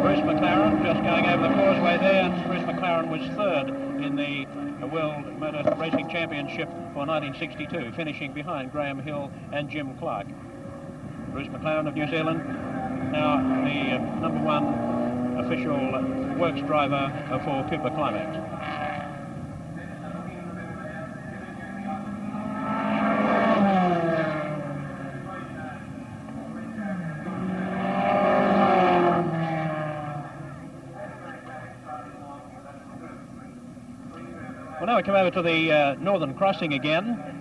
Bruce McLaren just going over the causeway there, and Bruce McLaren was third in the World Motor Racing Championship for 1962, finishing behind Graham Hill and Jim Clark. Bruce McLaren of New Zealand, now the number one official works driver for Cooper Climax. Well, now we come over to the Northern Crossing again.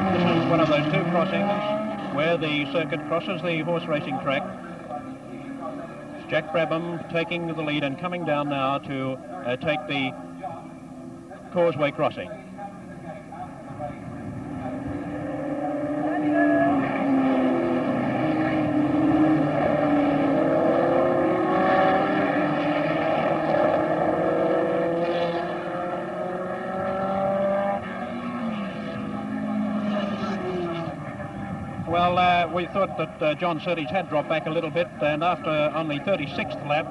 This is one of those two crossings where the circuit crosses the horse racing track. It's Jack Brabham taking the lead and coming down now to take the causeway crossing. Well, we thought that John Surtees had dropped back a little bit, and after on the 36th lap,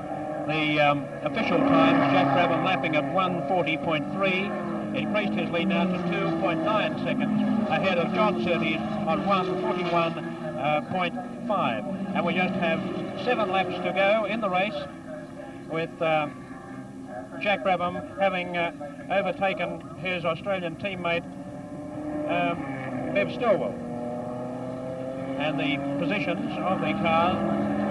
the official time, Jack Brabham lapping at 1:40.3, increased his lead now to 2.9 seconds ahead of John Surtees on 1:41.5. And we just have 7 laps to go in the race, with Jack Brabham having overtaken his Australian teammate, Bev Stillwell. And the positions of the car,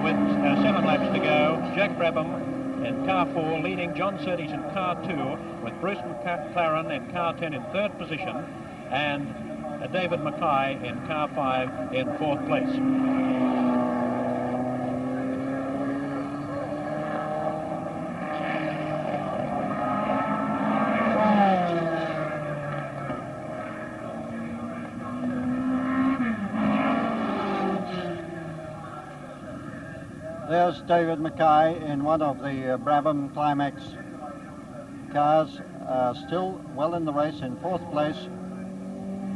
with 7 laps to go, Jack Brabham in car 4 leading John Surtees in car 2, with Bruce McLaren in car 10 in 3rd position, and David Mackay in car 5 in 4th place. There's David Mackay in one of the Brabham Climax cars, still well in the race in 4th place.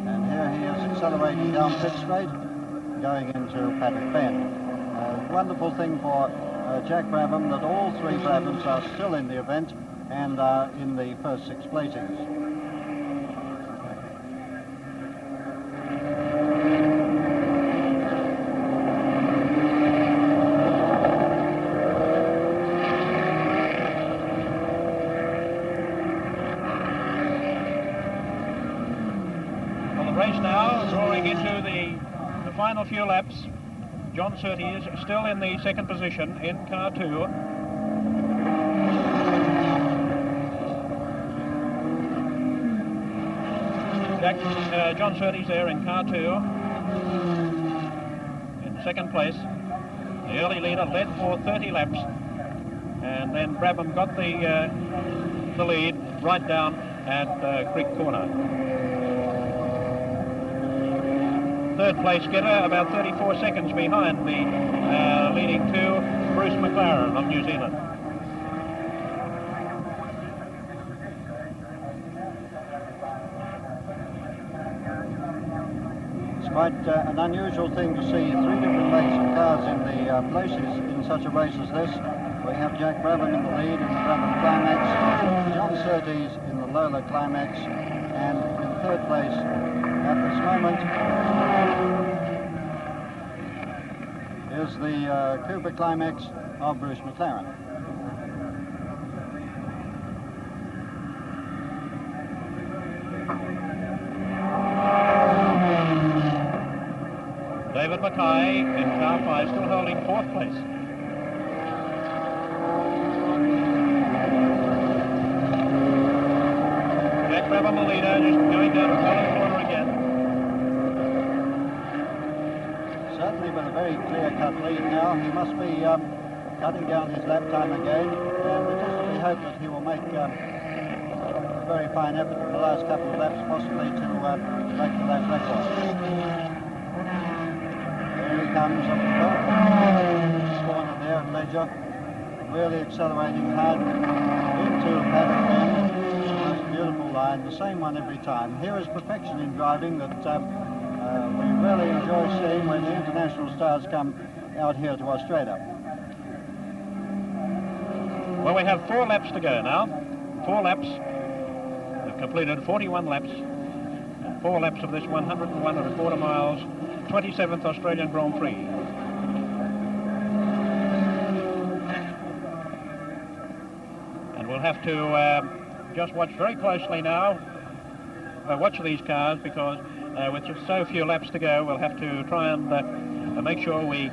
And here he is accelerating down pit straight, going into Paddock Bend. Wonderful thing for Jack Brabham that all 3 Brabhams are still in the event and are in the first 6 placings. Into the final few laps. John Surtees still in the 2nd position in car 2. John Surtees there in car 2 in 2nd place. The early leader led for 30 laps, and then Brabham got the lead right down at Creek Corner. 3rd place getter, about 34 seconds behind the leading 2, Bruce McLaren of New Zealand. quite an unusual thing to see 3 different legs of cars in the places in such a race as this. We have Jack Brabham in the lead in the Brabham Climax, John Surtees in the Lola Climax, and in third place at this moment is the Cooper Climax of Bruce McLaren. David Mackay in car 5 still holding 4th place. Jack Brabham, the leader, just going down a solid corner again. Certainly with a very clear-cut lead now. He must be cutting down his lap time again, and it is to be hoped that he will make a very fine effort in the last couple of laps, possibly to break the lap record. Here he comes up the top corner there at Ledger, really accelerating hard into Paddock Bend. Most beautiful line, the same one every time. Here is perfection in driving that we really enjoy seeing when the international stars come out here to Australia. Well, we have 4 laps to go now. 4 laps. We've completed 41 laps. 4 laps of this 101.25 miles, 27th Australian Grand Prix. And we'll have to just watch very closely now. Watch these cars, because with just so few laps to go, we'll have to try and make sure we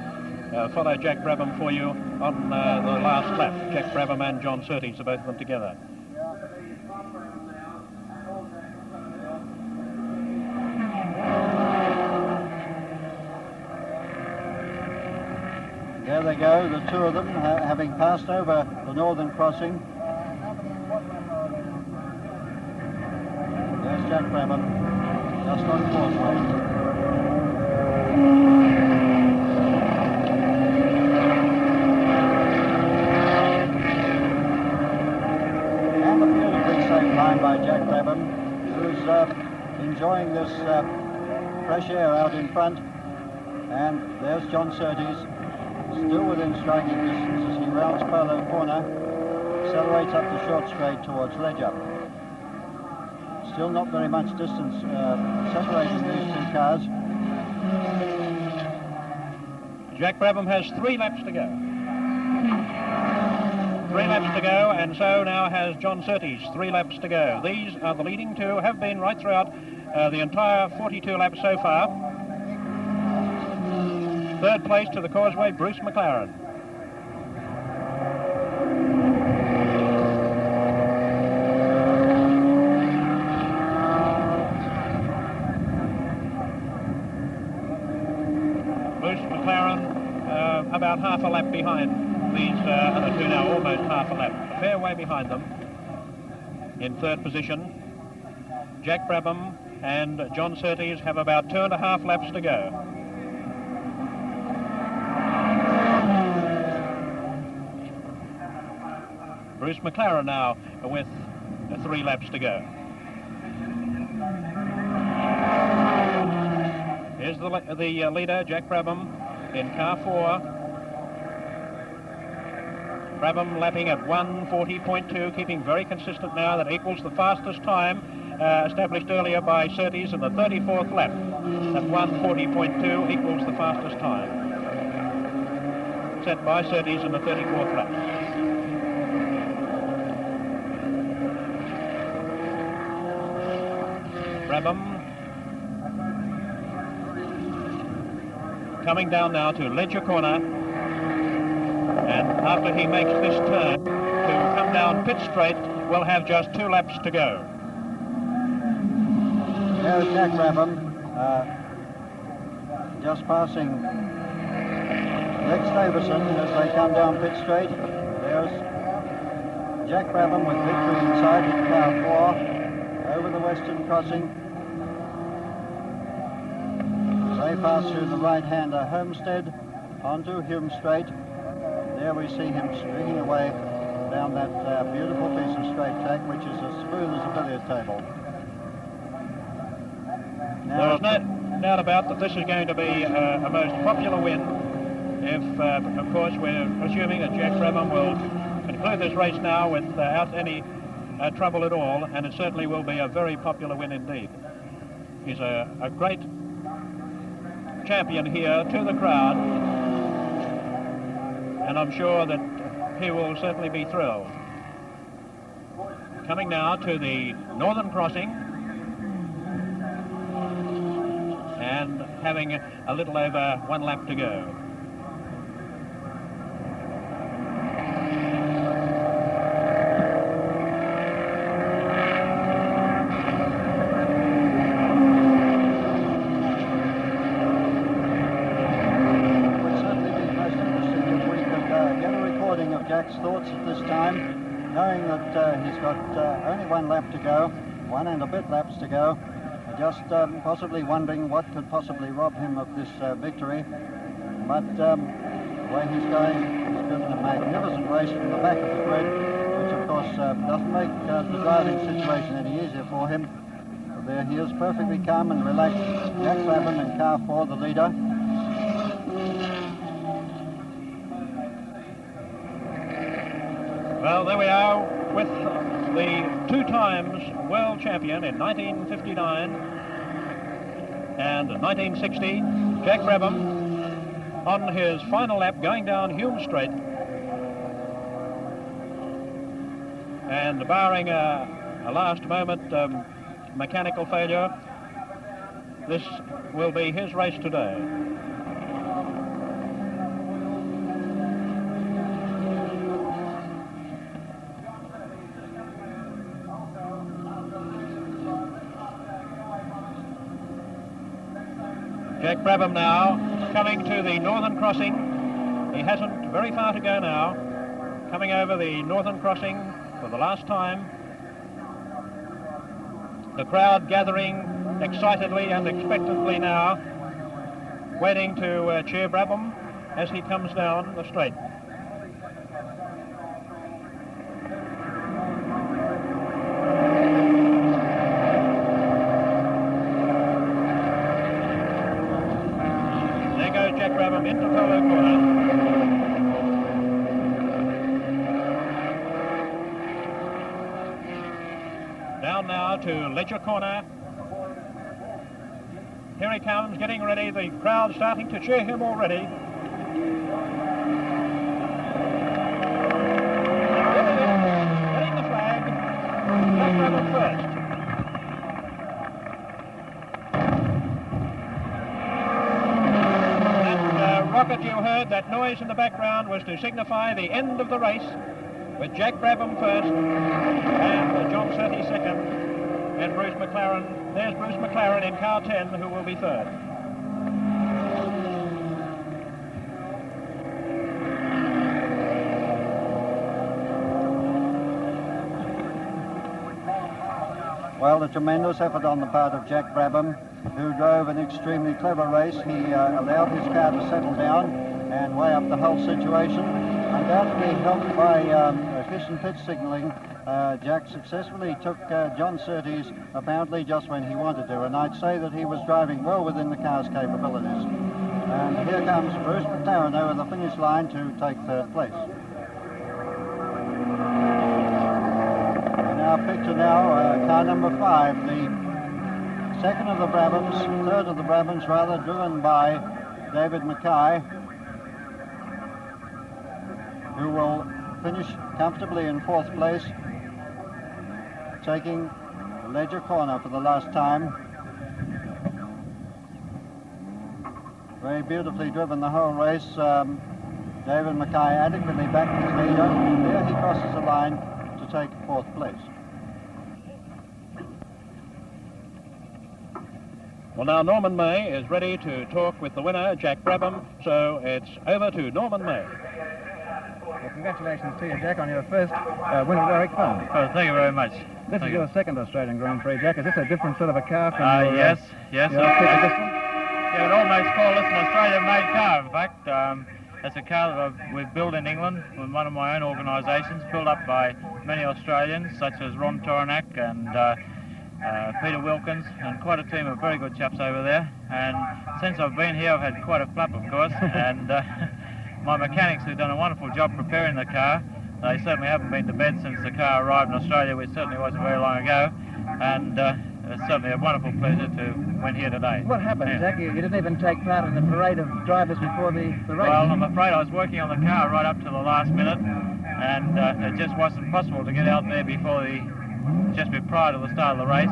follow Jack Brabham for you on the last lap. Jack Brabham and John Surtees, both of them together. There they go, the two of them, having passed over the northern crossing. There's Jack Brabham, just on causeway. And a beautifully safe line by Jack Brabham, who's enjoying this fresh air out in front. And there's John Surtees, still within striking distance as he rounds Polo Corner, accelerates up the short straight towards Ledger. Still not very much distance separating these two cars. Jack Brabham has 3 laps to go. 3 laps to go, and so now has John Surtees, 3 laps to go. These are the leading two, have been right throughout the entire 42 laps so far. 3rd place to the causeway, Bruce McLaren. Bruce McLaren about half a lap behind these other two now, almost half a lap. A fair way behind them. In 3rd position, Jack Brabham and John Surtees have about 2.5 laps to go. Bruce McLaren now with 3 laps to go. Here's the leader, Jack Brabham, in car 4. Brabham lapping at 1:40.2, keeping very consistent now. That equals the fastest time established earlier by Surtees in the 34th lap. At 1:40.2 equals the fastest time set by Surtees in the 34th lap. Brabham coming down now to Ledger Corner, and after he makes this turn to come down pit straight, we'll have just 2 laps to go. There's Jack Brabham, just passing Lex Davison as they come down pit straight. There's Jack Brabham with victory inside in car 4 over the western crossing. They pass through the right-hander Homestead onto Hume Straight. There we see him stringing away down that beautiful piece of straight track, which is as smooth as a billiard table. Now, doubt about that this is going to be a most popular win. If, of course, we're assuming that Jack Brabham will conclude this race now without any trouble at all, and it certainly will be a very popular win indeed. He's a great champion here to the crowd, and I'm sure that he will certainly be thrilled. Coming now to the northern crossing and having a little over 1 lap to go. Thoughts at this time, knowing that he's got only 1 lap to go, 1 and a bit laps to go, just possibly wondering what could possibly rob him of this victory. But the way he's going, he's driven a magnificent race from the back of the grid, which of course doesn't make the driving situation any easier for him. So there he is, perfectly calm and relaxed. Jack Brabham in car 4, the leader. Well, there we are with the 2 times world champion in 1959 and 1960, Jack Brabham, on his final lap going down Hume Straight. And barring a last moment mechanical failure, this will be his race today. Jack Brabham now coming to the northern crossing. He hasn't very far to go now. Coming over the northern crossing for the last time. The crowd gathering excitedly and expectantly now, waiting to cheer Brabham as he comes down the straight. Jack Brabham into Polo corner. Down now to Ledger corner. Here he comes, getting ready. The crowd starting to cheer him already. Getting the flag. Jack Brabham first. Rocket, you heard that noise in the background was to signify the end of the race, with Jack Brabham first and John Surtees second, and Bruce McLaren. There's Bruce McLaren in car 10, who will be third. Well, a tremendous effort on the part of Jack Brabham, who drove an extremely clever race. He allowed his car to settle down and weigh up the whole situation. Undoubtedly helped by efficient pit signalling, Jack successfully took John Surtees apparently just when he wanted to, and I'd say that he was driving well within the car's capabilities. And here comes Bruce McLaren over the finish line to take 3rd place. In our picture now, car number 5, the 2nd of the Brabhams, 3rd of the Brabhams rather, driven by David Mackay, who will finish comfortably in 4th place, taking the Ledger corner for the last time. Very beautifully driven the whole race. David Mackay adequately backed his leader. There he crosses the line to take 4th place. Well, now Norman May is ready to talk with the winner, Jack Brabham, so it's over to Norman May. Well, congratulations to you, Jack, on your first win at Warwick Farm. Oh, thank you very much. This is your 2nd Australian Grand Prix, Jack. Is this a different sort of a car from your... Yes. Your pick of this one? Yeah, we'd almost call this an Australian-made car, in fact. It's a car that we've built in England with one of my own organisations, built up by many Australians, such as Ron Toronak and Peter Wilkins, and quite a team of very good chaps over there. And since I've been here, I've had quite a flap, of course, and my mechanics have done a wonderful job preparing the car. They certainly haven't been to bed since the car arrived in Australia, which certainly wasn't very long ago, and it's certainly a wonderful pleasure to win here today. What happened, Yeah. Jack? You didn't even take part in the parade of drivers before the race. Well, I'm afraid I was working on the car right up to the last minute, and it just wasn't possible to get out there just prior to the start of the race.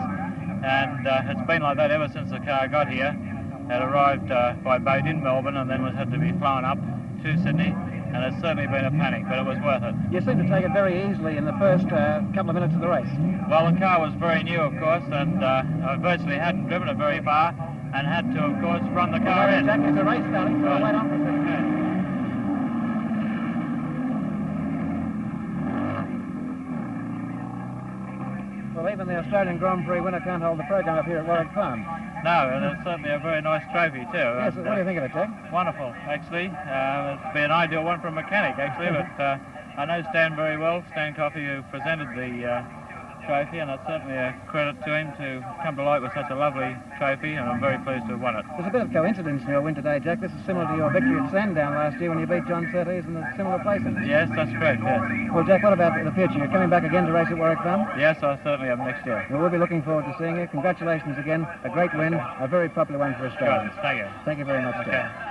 And it's been like that ever since the car got here. It arrived by boat in Melbourne and then had to be flown up to Sydney. And it's certainly been a panic, but it was worth it. You seemed to take it very easily in the first couple of minutes of the race. Well, the car was very new, of course, and I virtually hadn't driven it very far and had to, of course, run the car in. Jack, there's a race starting, so I'll wait on for a second. Well, even the Australian Grand Prix winner can't hold the program up here at Warwick Farm. No, and it's certainly a very nice trophy too. Yes, And, what do you think of it, Jack? Wonderful, actually. It's been an ideal one for a mechanic, actually, but I know Stan very well, Stan Coffey, who presented the trophy, and it's certainly a credit to him to come to light with such a lovely trophy, and I'm very pleased to have won it. There's a bit of coincidence in your win today, Jack. This is similar to your victory at Sandown last year when you beat John Surtees in a similar place. Yes, that's correct, yes. Well, Jack, what about the future? You're coming back again to race at Warwick Farm? Yes, I certainly am next year. Well, we'll be looking forward to seeing you. Congratulations again. A great win, a very popular one for Australians. Good, thank you. Thank you very much, Jack. Okay.